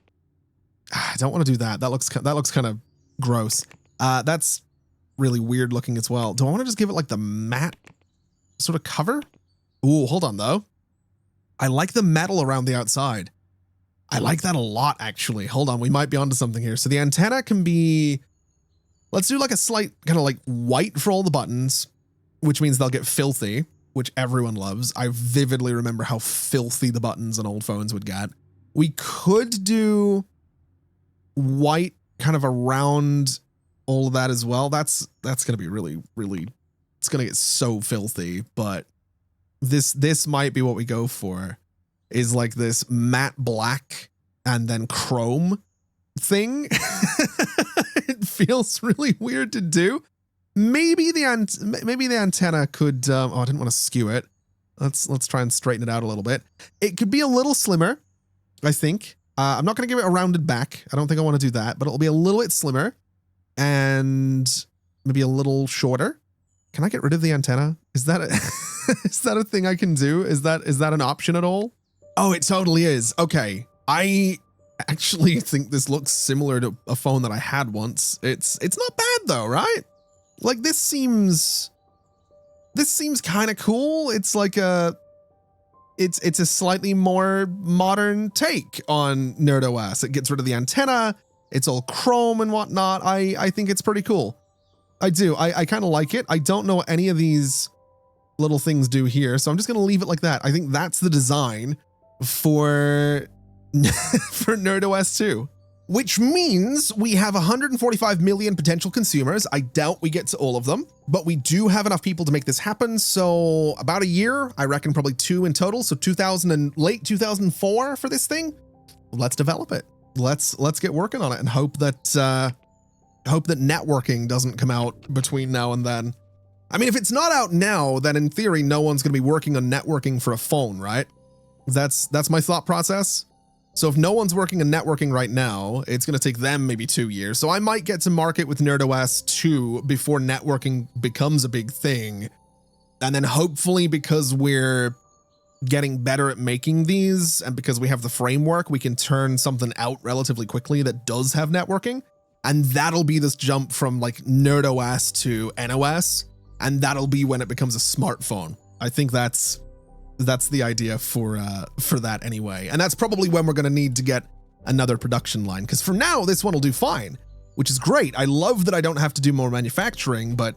I don't want to do that. That looks kind of gross. That's really weird looking as well. Do I want to just give it like the matte sort of cover? Ooh, hold on though. I like the metal around the outside. I like that a lot, actually. Hold on, we might be onto something here. So the antenna can be, let's do like a slight kind of like white for all the buttons, which means they'll get filthy, which everyone loves. I vividly remember how filthy the buttons on old phones would get. We could do white kind of around all of that as well. That's going to be really, really, it's going to get so filthy, but this might be what we go for, is like this matte black and then chrome thing. It feels really weird to do. Maybe the antenna could, oh, I didn't want to skew it. Let's try and straighten it out a little bit. It could be a little slimmer, I think. I'm not going to give it a rounded back. I don't think I want to do that, but it'll be a little bit slimmer and maybe a little shorter. Can I get rid of the antenna? Is that is that a thing I can do? Is that an option at all? Oh, it totally is. Okay. I actually think this looks similar to a phone that I had once. It's not bad though, right? Like this seems kind of cool. It's like it's a slightly more modern take on NerdOS. It gets rid of the antenna. It's all chrome and whatnot. I think it's pretty cool. I do. I kind of like it. I don't know what any of these little things do here, so I'm just going to leave it like that. I think that's the design for NerdOS 2, which means we have 145 million potential consumers. I doubt we get to all of them, but we do have enough people to make this happen. So about a year, I reckon probably 2 in total. So late 2004 for this thing. Let's develop it. Let's get working on it and hope that networking doesn't come out between now and then. I mean, if it's not out now, then in theory, no one's going to be working on networking for a phone, right? That's my thought process. So if no one's working on networking right now, it's going to take them maybe 2 years. So I might get to market with NerdOS 2 before networking becomes a big thing. And then hopefully, because we're getting better at making these and because we have the framework, we can turn something out relatively quickly that does have networking. And that'll be this jump from like NerdOS to NOS. And that'll be when it becomes a smartphone. I think that's the idea for that anyway. And that's probably when we're going to need to get another production line. Because for now, this one will do fine, which is great. I love that I don't have to do more manufacturing, but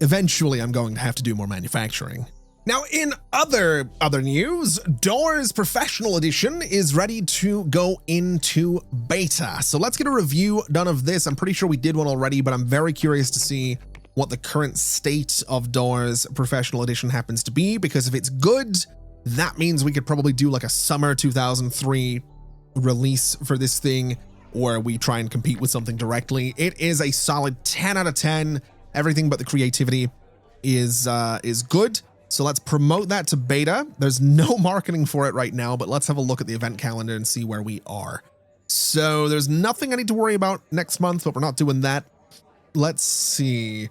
eventually I'm going to have to do more manufacturing. Now, in other news, Doors Professional Edition is ready to go into beta. So let's get a review done of this. I'm pretty sure we did one already, but I'm very curious to see what the current state of Doors Professional Edition happens to be, because if it's good, that means we could probably do like a summer 2003 release for this thing, or we try and compete with something directly. It is a solid 10 out of 10. Everything but the creativity is good. So let's promote that to beta. There's no marketing for it right now, but let's have a look at the event calendar and see where we are. So there's nothing I need to worry about next month, but we're not doing that. Let's see.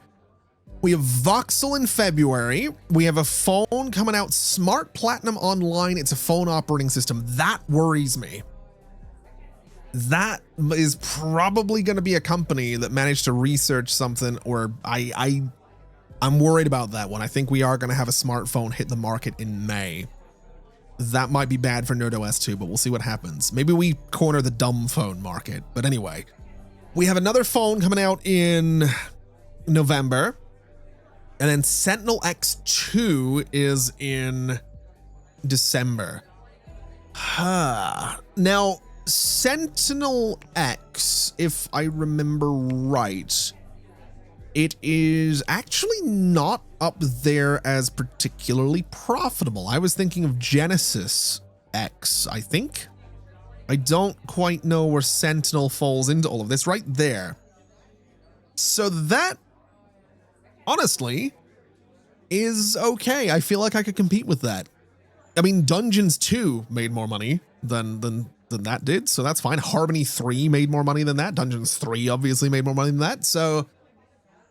We have Voxel in February. We have a phone coming out, Smart Platinum Online. It's a phone operating system. That worries me. That is probably going to be a company that managed to research something, or I'm worried about that one. I think we are going to have a smartphone hit the market in May. That might be bad for NerdOS 2, but we'll see what happens. Maybe we corner the dumb phone market. But anyway, we have another phone coming out in November. And then Sentinel X2 is in December. Now, Sentinel X, if I remember right, it is actually not up there as particularly profitable. I was thinking of Genesis X, I think. I don't quite know where Sentinel falls into all of this. Right there. So that, honestly, is okay. I feel like I could compete with that. I mean, Dungeons 2 made more money than that did, so that's fine. Harmony 3 made more money than that. Dungeons 3 obviously made more money than that. So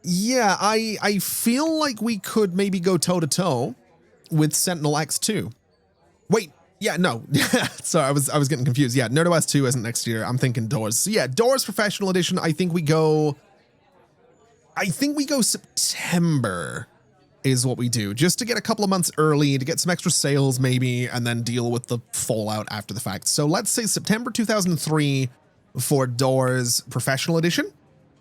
yeah, I feel like we could maybe go toe-to-toe with Sentinel X2. Wait, yeah, no. Sorry, I was getting confused. Yeah, NerdOS 2 isn't next year. I'm thinking Doors. So yeah, Doors Professional Edition, I think we go September is what we do, just to get a couple of months early, to get some extra sales maybe, and then deal with the fallout after the fact. So let's say September 2003 for Doors Professional Edition.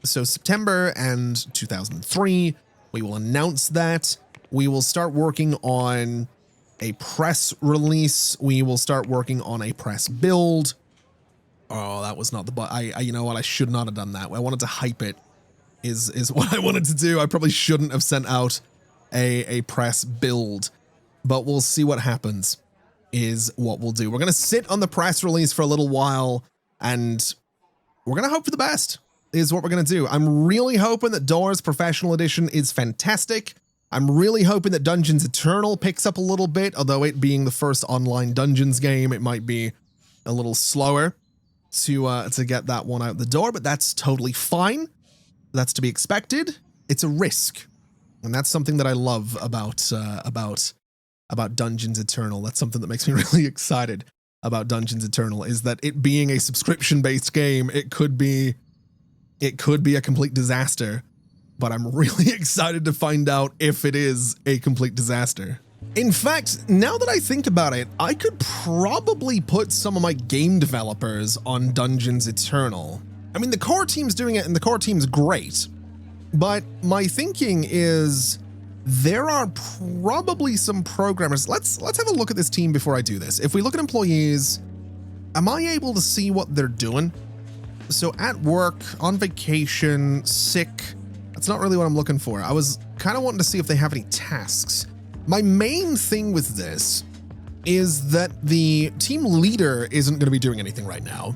So September and 2003, we will announce that. We will start working on a press release. We will start working on a press build. Oh, that was not the button. You know what? I should not have done that. I wanted to hype it is what I wanted to do. I probably shouldn't have sent out a press build, but we'll see what happens is what we'll do. We're going to sit on the press release for a little while, and we're going to hope for the best is what we're going to do. I'm really hoping that Doors Professional Edition is fantastic. I'm really hoping that Dungeons Eternal picks up a little bit, although it being the first online Dungeons game, it might be a little slower to get that one out the door, but that's totally fine. That's to be expected. It's a risk. And that's something that I love about Dungeons Eternal. That's something that makes me really excited about Dungeons Eternal, is that it being a subscription-based game, it could be a complete disaster, but I'm really excited to find out if it is a complete disaster. In fact, now that I think about it, I could probably put some of my game developers on Dungeons Eternal. I mean, the core team's doing it, and the core team's great. But my thinking is there are probably some programmers. Let's have a look at this team before I do this. If we look at employees, am I able to see what they're doing? So at work, on vacation, sick. That's not really what I'm looking for. I was kind of wanting to see if they have any tasks. My main thing with this is that the team leader isn't going to be doing anything right now.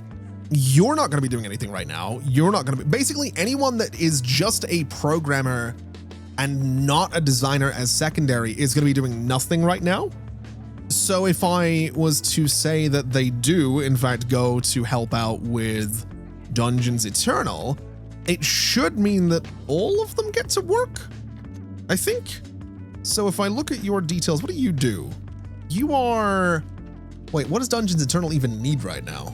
You're not going to be doing anything right now. You're not going to be, basically anyone that is just a programmer and not a designer as secondary is going to be doing nothing right now. So if I was to say that they do in fact go to help out with Dungeons Eternal, it should mean that all of them get to work, I think. So if I look at your details, what do you do? You are, wait, what does Dungeons Eternal even need right now?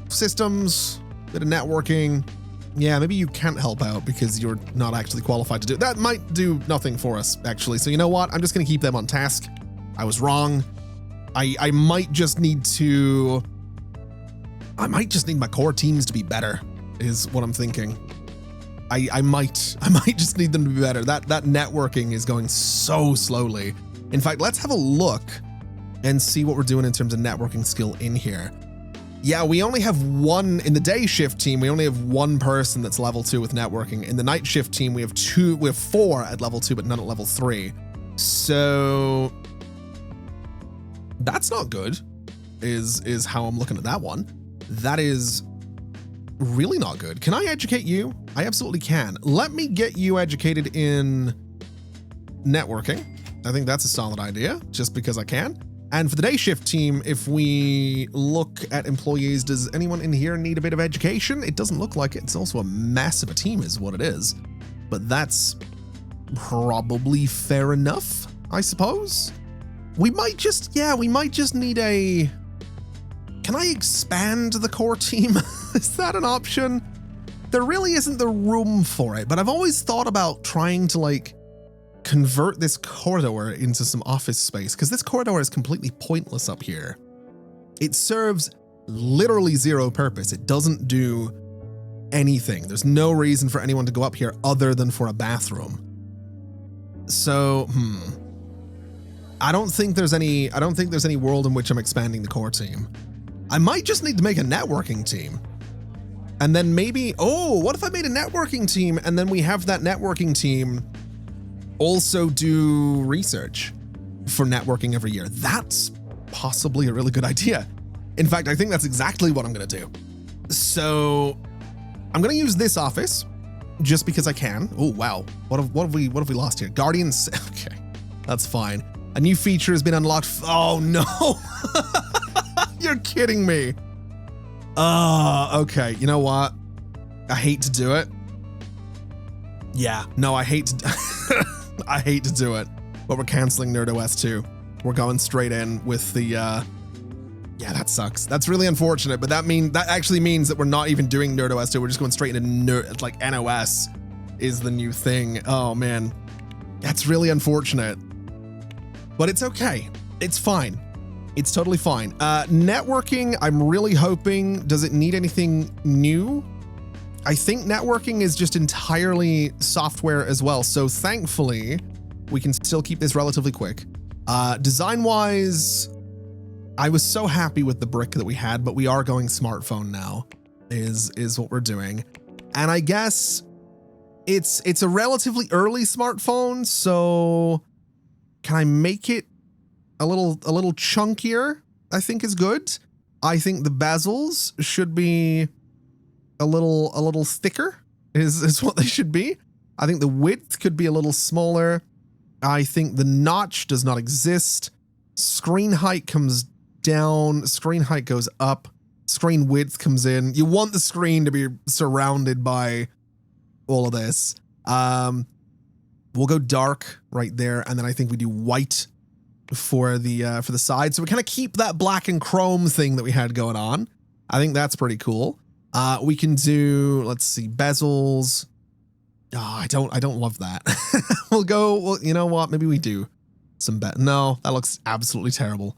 Systems, bit of networking. Yeah, maybe you can't help out because you're not actually qualified to do it. That might do nothing for us, actually. So you know what? I'm just going to keep them on task. I was wrong. I might just need my core teams to be better, is what I'm thinking. I might just need them to be better. That networking is going so slowly. In fact, let's have a look and see what we're doing in terms of networking skill in here. Yeah, we only have one in the day shift team. We only have one person that's level 2 with networking. In the night shift team, we have 4 at level 2, but none at level 3. So that's not good, is how I'm looking at that one. That is really not good. Can I educate you? I absolutely can. Let me get you educated in networking. I think that's a solid idea, just because I can. And for the day shift team, if we look at employees, does anyone in here need a bit of education? It doesn't look like it. It's also a mess of a team is what it is. But that's probably fair enough, I suppose. We might just need a... Can I expand the core team? Is that an option? There really isn't the room for it, but I've always thought about trying to like convert this corridor into some office space, because this corridor is completely pointless up here. It serves literally zero purpose. It doesn't do anything. There's no reason for anyone to go up here other than for a bathroom. So, I don't think there's any world in which I'm expanding the core team. I might just need to make a networking team. And then maybe, what if I made a networking team and then we have that networking team also do research for networking every year? That's possibly a really good idea. In fact, I think that's exactly what I'm gonna do. So I'm gonna use this office just because I can. Oh, wow. What have we lost here? Guardians, okay, that's fine. A new feature has been unlocked. Oh no, you're kidding me. Okay, you know what? I hate to do it. Yeah, no, I hate to, I hate to do it, but we're canceling NerdOS 2. We're going straight in with the, yeah, that sucks. That's really unfortunate, but that actually means that we're not even doing NerdOS 2. We're just going straight into NOS is the new thing. Oh man, that's really unfortunate, but it's okay. It's fine. It's totally fine. Networking, I'm really hoping, does it need anything new? I think networking is just entirely software as well. So thankfully, we can still keep this relatively quick. Design-wise, I was so happy with the brick that we had, but we are going smartphone now, is what we're doing. And I guess it's a relatively early smartphone, so can I make it a little chunkier? I think is good. I think the bezels should be a little thicker is what they should be. I think the width could be a little smaller. I think the notch does not exist. Screen height comes down, screen height goes up, screen width comes in. You want the screen to be surrounded by all of this. We'll go dark right there, and then I think we do white for the side. So we kind of keep that black and chrome thing that we had going on. I think that's pretty cool. We can do, let's see, bezels. Oh, I don't love that. Well, you know what? Maybe we do some no, that looks absolutely terrible.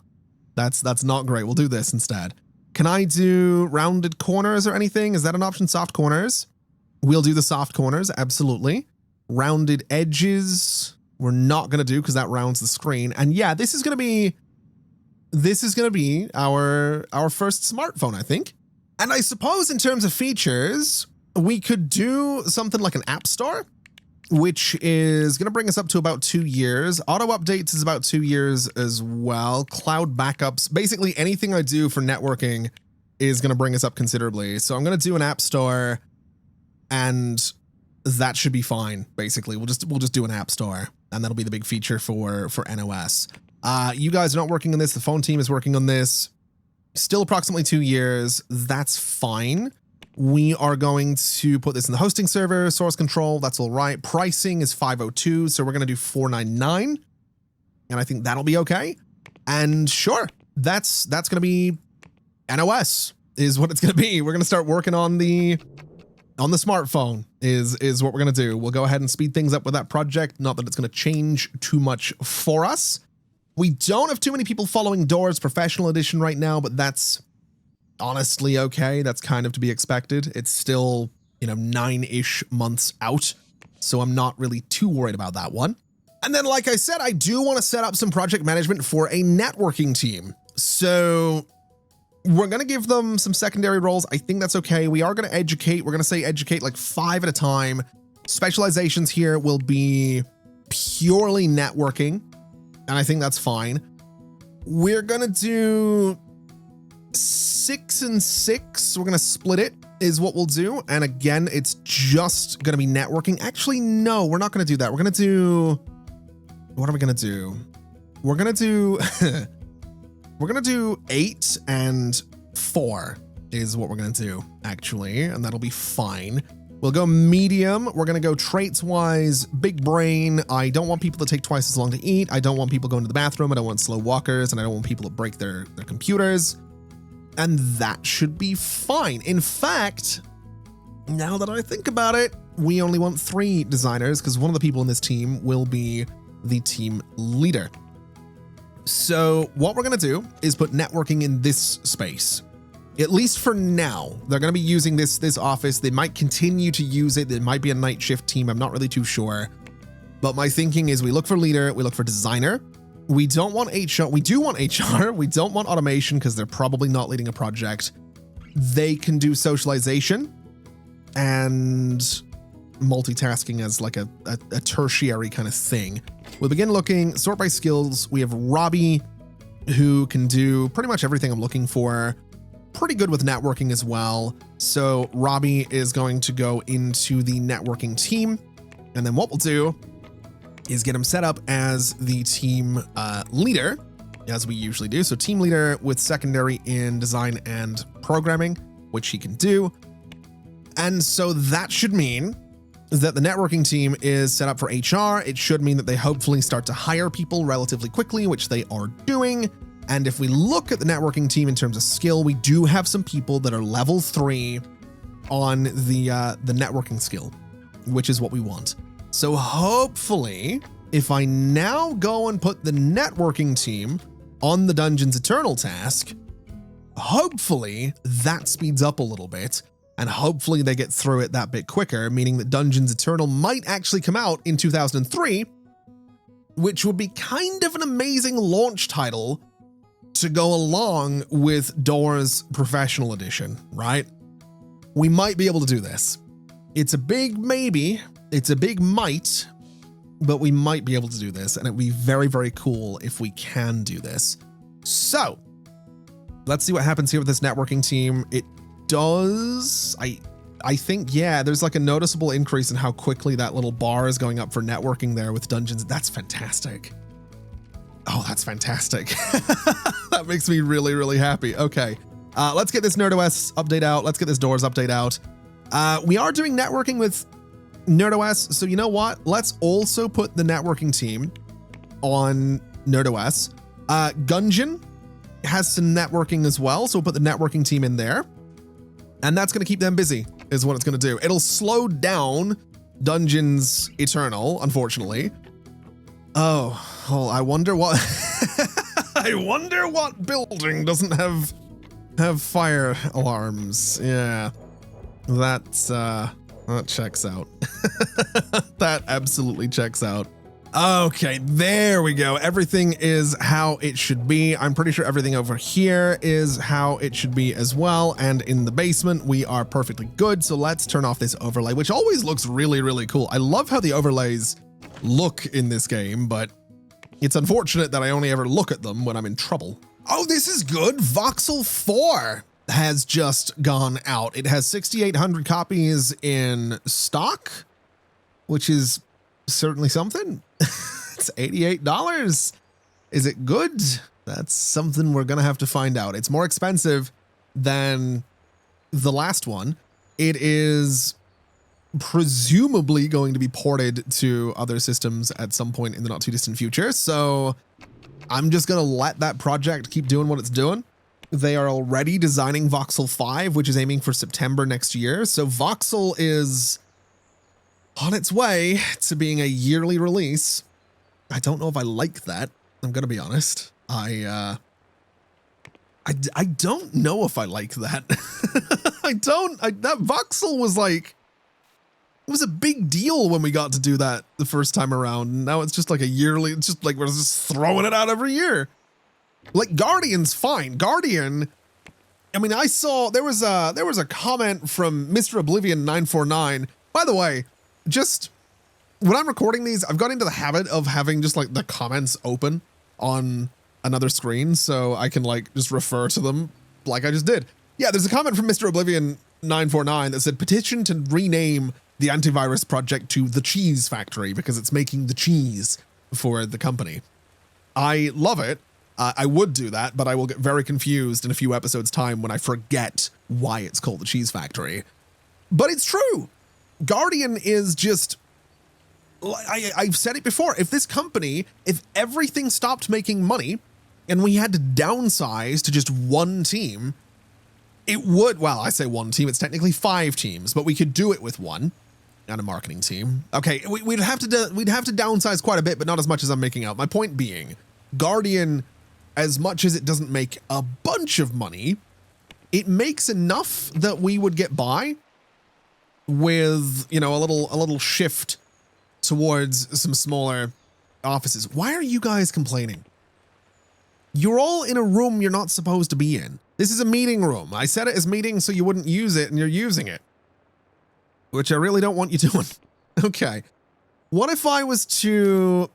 That's not great. We'll do this instead. Can I do rounded corners or anything? Is that an option? Soft corners. We'll do the soft corners. Absolutely. Rounded edges. We're not going to do because that rounds the screen. And yeah, this is going to be our first smartphone, I think. And I suppose in terms of features, we could do something like an app store, which is going to bring us up to about 2 years. Auto updates is about 2 years as well. Cloud backups, basically anything I do for networking is going to bring us up considerably. So I'm going to do an app store, and that should be fine. Basically, we'll just do an app store, and that'll be the big feature for NOS. You guys are not working on this. The phone team is working on this. Still approximately 2 years. That's fine. We are going to put this in the hosting server, source control. That's all right. Pricing is 502. So we're going to do 499. And I think that'll be okay. And sure, that's going to be NOS is what it's going to be. We're going to start working on the smartphone is what we're going to do. We'll go ahead and speed things up with that project. Not that it's going to change too much for us. We don't have too many people following Doors Professional Edition right now, but that's honestly okay. That's kind of to be expected. It's still, 9-ish months out, so I'm not really too worried about that one. And then, like I said, I do want to set up some project management for a networking team. So we're going to give them some secondary roles. I think that's okay. We are going to educate. We're going to say educate like 5 at a time. Specializations here will be purely networking, and I think that's fine. We're going to do 6 and 6. We're going to split it is what we'll do. And again, it's just going to be networking. Actually, no, we're not going to do that. We're going to do, what are we going to do? We're going to do, we're going to do 8 and 4 is what we're going to do actually. And that'll be fine. We'll go medium. We're going to go traits wise, big brain. I don't want people to take twice as long to eat. I don't want people going to the bathroom. I don't want slow walkers, and I don't want people to break their computers. And that should be fine. In fact, now that I think about it, we only want 3 designers because one of the people in this team will be the team leader. So what we're going to do is put networking in this space. At least for now, they're going to be using this office. They might continue to use it. There might be a night shift team. I'm not really too sure. But my thinking is we look for leader, we look for designer. We don't want HR. We do want HR. We don't want automation because they're probably not leading a project. They can do socialization and multitasking as like a tertiary kind of thing. We'll begin looking, sort by skills. We have Robbie, who can do pretty much everything I'm looking for. Pretty good with networking as well. So Robbie is going to go into the networking team. And then what we'll do is get him set up as the team leader, as we usually do. So team leader with secondary in design and programming, which he can do. And so that should mean that the networking team is set up for HR. It should mean that they hopefully start to hire people relatively quickly, which they are doing. And if we look at the networking team in terms of skill, we do have some people that are level 3 on the networking skill, which is what we want. So hopefully, if I now go and put the networking team on the Dungeons Eternal task, hopefully that speeds up a little bit. And hopefully they get through it that bit quicker, meaning that Dungeons Eternal might actually come out in 2003, which would be kind of an amazing launch title to go along with Doors Professional Edition, right? We might be able to do this. It's a big maybe, it's a big might, but we might be able to do this, and it'd be very, very cool if we can do this. So, let's see what happens here with this networking team. It does, I think, yeah, there's like a noticeable increase in how quickly that little bar is going up for networking there with dungeons. That's fantastic. Oh, that's fantastic. That makes me really, really happy. Okay, let's get this NerdOS update out. Let's get this Doors update out. We are doing networking with NerdOS, so you know what? Let's also put the networking team on NerdOS. Gungeon has some networking as well, so we'll put the networking team in there. And that's going to keep them busy, is what it's going to do. It'll slow down Dungeons Eternal, unfortunately. Oh, well, I wonder what... I wonder what building doesn't have fire alarms. Yeah, that checks out. That absolutely checks out. Okay, there we go. Everything is how it should be. I'm pretty sure everything over here is how it should be as well. And in the basement, we are perfectly good. So let's turn off this overlay, which always looks really, really cool. I love how the overlays look in this game, but it's unfortunate that I only ever look at them when I'm in trouble. Oh, this is good. Voxel 4 has just gone out. It has 6,800 copies in stock, which is certainly something. It's $88. Is it good? That's something we're gonna have to find out. It's more expensive than the last one. It is presumably going to be ported to other systems at some point in the not too distant future. So I'm just gonna let that project keep doing what it's doing. They are already designing Voxel 5, which is aiming for September next year. So Voxel is on its way to being a yearly release. I don't know if I like that. I'm gonna be honest. I don't know if I like that. That Voxel was like, it was a big deal when we got to do that the first time around. Now it's just like a yearly, it's just like we're just throwing it out every year. Like Guardian's fine. Guardian, I mean, I saw there was a comment from Mr. Oblivion 949. By the way, just when I'm recording these, I've got into the habit of having just like the comments open on another screen so I can like just refer to them like I just did. Yeah, there's a comment from Mr. Oblivion 949 that said petition to rename the antivirus project to The Cheese Factory because it's making the cheese for the company. I love it. I would do that, but I will get very confused in a few episodes' time when I forget why it's called The Cheese Factory. But it's true. Guardian is just, I've said it before, if this company, if everything stopped making money and we had to downsize to just one team, it would, well, I say one team, it's technically 5 teams, but we could do it with one and a marketing team. Okay, we'd have to downsize quite a bit, but not as much as I'm making out. My point being, Guardian, as much as it doesn't make a bunch of money, it makes enough that we would get by with, you know, a little shift towards some smaller offices. Why are you guys complaining? You're all in a room you're not supposed to be in. This is a meeting room. I set it as meeting so you wouldn't use it, and you're using it, which I really don't want you doing. Okay. What if I was to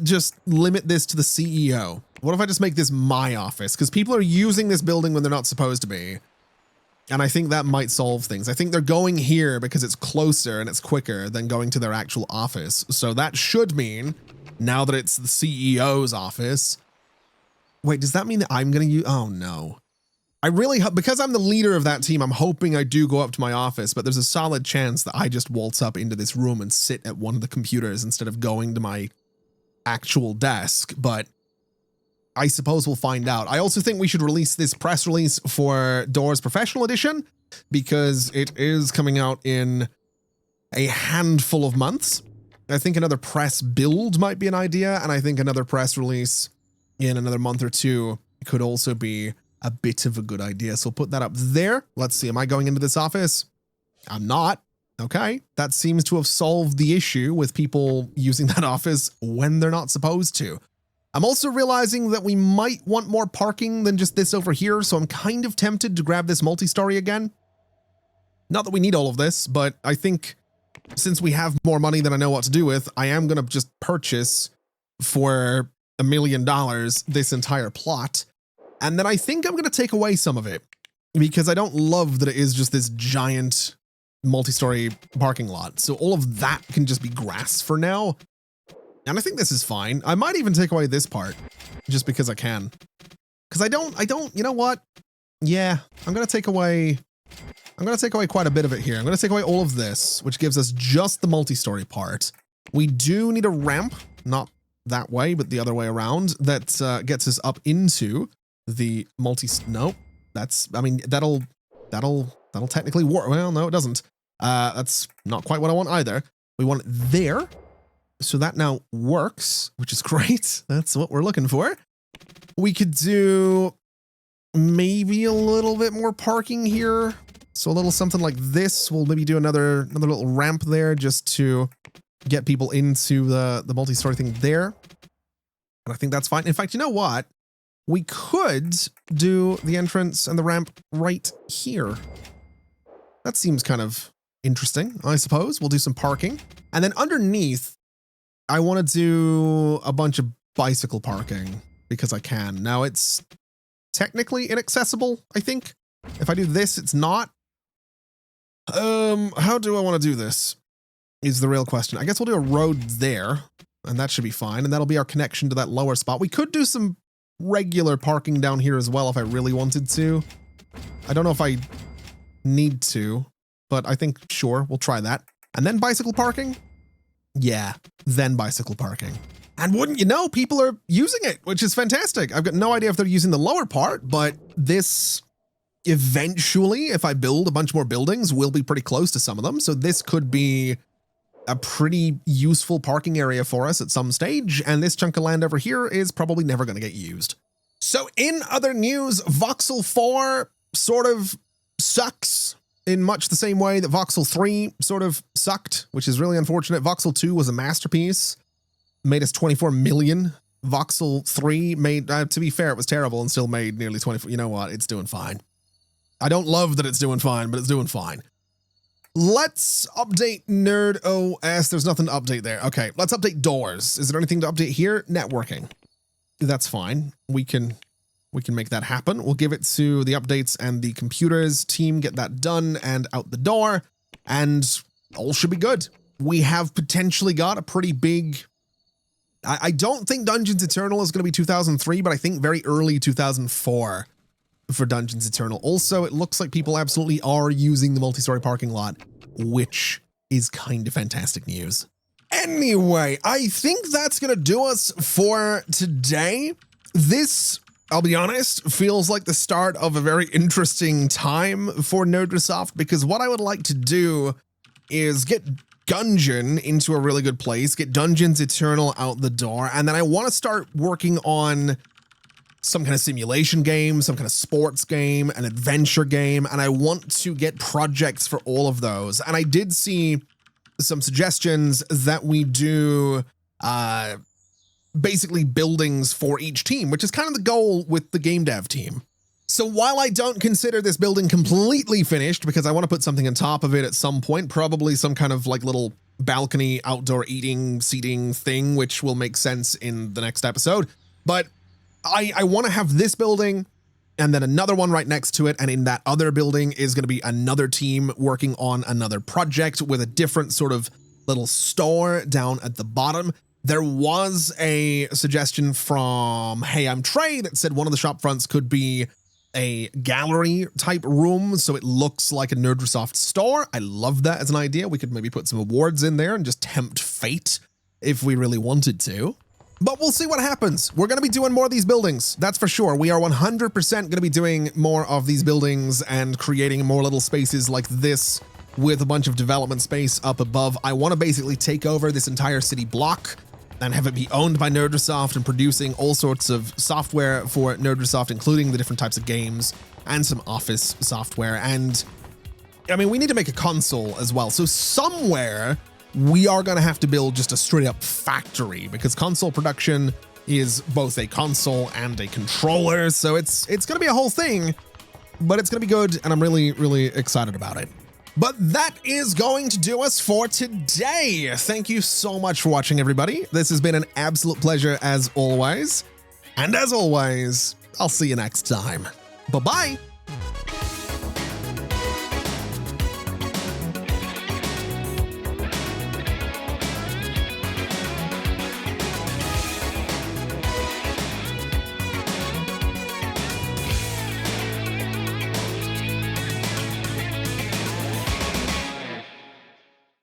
just limit this to the CEO? What if I just make this my office? Because people are using this building when they're not supposed to be. And I think that might solve things. I think they're going here because it's closer and it's quicker than going to their actual office. So that should mean, now that it's the CEO's office. Wait, does that mean that I'm going to use? Oh no. I really hope, because I'm the leader of that team, I'm hoping I do go up to my office, but there's a solid chance that I just waltz up into this room and sit at one of the computers instead of going to my actual desk. But I suppose we'll find out. I also think we should release this press release for Doors Professional Edition because it is coming out in a handful of months. I think another press build might be an idea, and I think another press release in another month or two could also be a bit of a good idea. So we'll put that up there. Let's see. Am I going into this office? I'm not. Okay. That seems to have solved the issue with people using that office when they're not supposed to. I'm also realizing that we might want more parking than just this over here. So I'm kind of tempted to grab this multi-story again. Not that we need all of this, but I think since we have more money than I know what to do with, I am going to just purchase for $1 million this entire plot. And then I think I'm going to take away some of it because I don't love that it is just this giant multi-story parking lot. So all of that can just be grass for now. And I think this is fine. I might even take away this part just because I can. Because I don't, you know what? Yeah, I'm going to take away quite a bit of it here. I'm going to take away all of this, which gives us just the multi-story part. We do need a ramp, not that way, but the other way around, that gets us up into the no, that's, I mean, that'll technically work. Well, no, it doesn't. That's not quite what I want either. We want it there. So that now works, which is great. That's what we're looking for. We could do maybe a little bit more parking here. So a little something like this. We'll maybe do another little ramp there just to get people into the multi-story thing there. And I think that's fine. In fact, you know what? We could do the entrance and the ramp right here. That seems kind of interesting, I suppose. We'll do some parking. And then underneath, I want to do a bunch of bicycle parking because I can. Now it's technically inaccessible, I think. If I do this, it's not. How do I want to do this is the real question. I guess we'll do a road there and that should be fine. And that'll be our connection to that lower spot. We could do some regular parking down here as well if I really wanted to. I don't know if I need to, but I think, sure, we'll try that. And then bicycle parking? Yeah, then bicycle parking. And wouldn't you know, people are using it, which is fantastic. I've got no idea if they're using the lower part, but this eventually, if I build a bunch more buildings, will be pretty close to some of them. So this could be a pretty useful parking area for us at some stage, and this chunk of land over here is probably never going to get used. So in other news, Voxel 4 sort of sucks in much the same way that Voxel 3 sort of sucked, which is really unfortunate. Voxel 2 was a masterpiece, made us 24 million. Voxel 3 made, to be fair, it was terrible and still made nearly 24. You know what? It's doing fine. I don't love that it's doing fine, but it's doing fine. Let's update Nerd OS. There's nothing to update there. Okay, let's update Doors. Is there anything to update here? Networking. That's fine. We can make that happen. We'll give it to the updates and the computers team, get that done and out the door, and all should be good. We have potentially got a pretty big... I don't think Dungeons Eternal is going to be 2003, but I think very early 2004 for Dungeons Eternal. Also, it looks like people absolutely are using the multi-story parking lot, which is kind of fantastic news. Anyway, I think that's going to do us for today. This, I'll be honest, feels like the start of a very interesting time for Nerdresoft, because what I would like to do is get Gungeon into a really good place, get Dungeons Eternal out the door, and then I want to start working on some kind of simulation game, some kind of sports game, an adventure game, and I want to get projects for all of those. And I did see some suggestions that we do basically buildings for each team, which is kind of the goal with the game dev team. So while I don't consider this building completely finished, because I want to put something on top of it at some point, probably some kind of like little balcony outdoor eating seating thing, which will make sense in the next episode. But I want to have this building and then another one right next to it. And in that other building is going to be another team working on another project with a different sort of little store down at the bottom. There was a suggestion from Hey I'm Trey that said one of the shop fronts could be a gallery type room, so it looks like a Nerdresoft store. I love that as an idea. We could maybe put some awards in there and just tempt fate if we really wanted to. But we'll see what happens. We're going to be doing more of these buildings, that's for sure. We are 100% going to be doing more of these buildings and creating more little spaces like this with a bunch of development space up above. I want to basically take over this entire city block and have it be owned by Nerdresoft and producing all sorts of software for Nerdresoft, including the different types of games and some office software. And I mean, we need to make a console as well. So somewhere we are going to have to build just a straight up factory, because console production is both a console and a controller. So it's going to be a whole thing, but it's going to be good. And I'm really, really excited about it. But that is going to do us for today. Thank you so much for watching, everybody. This has been an absolute pleasure as always. And as always, I'll see you next time. Bye-bye.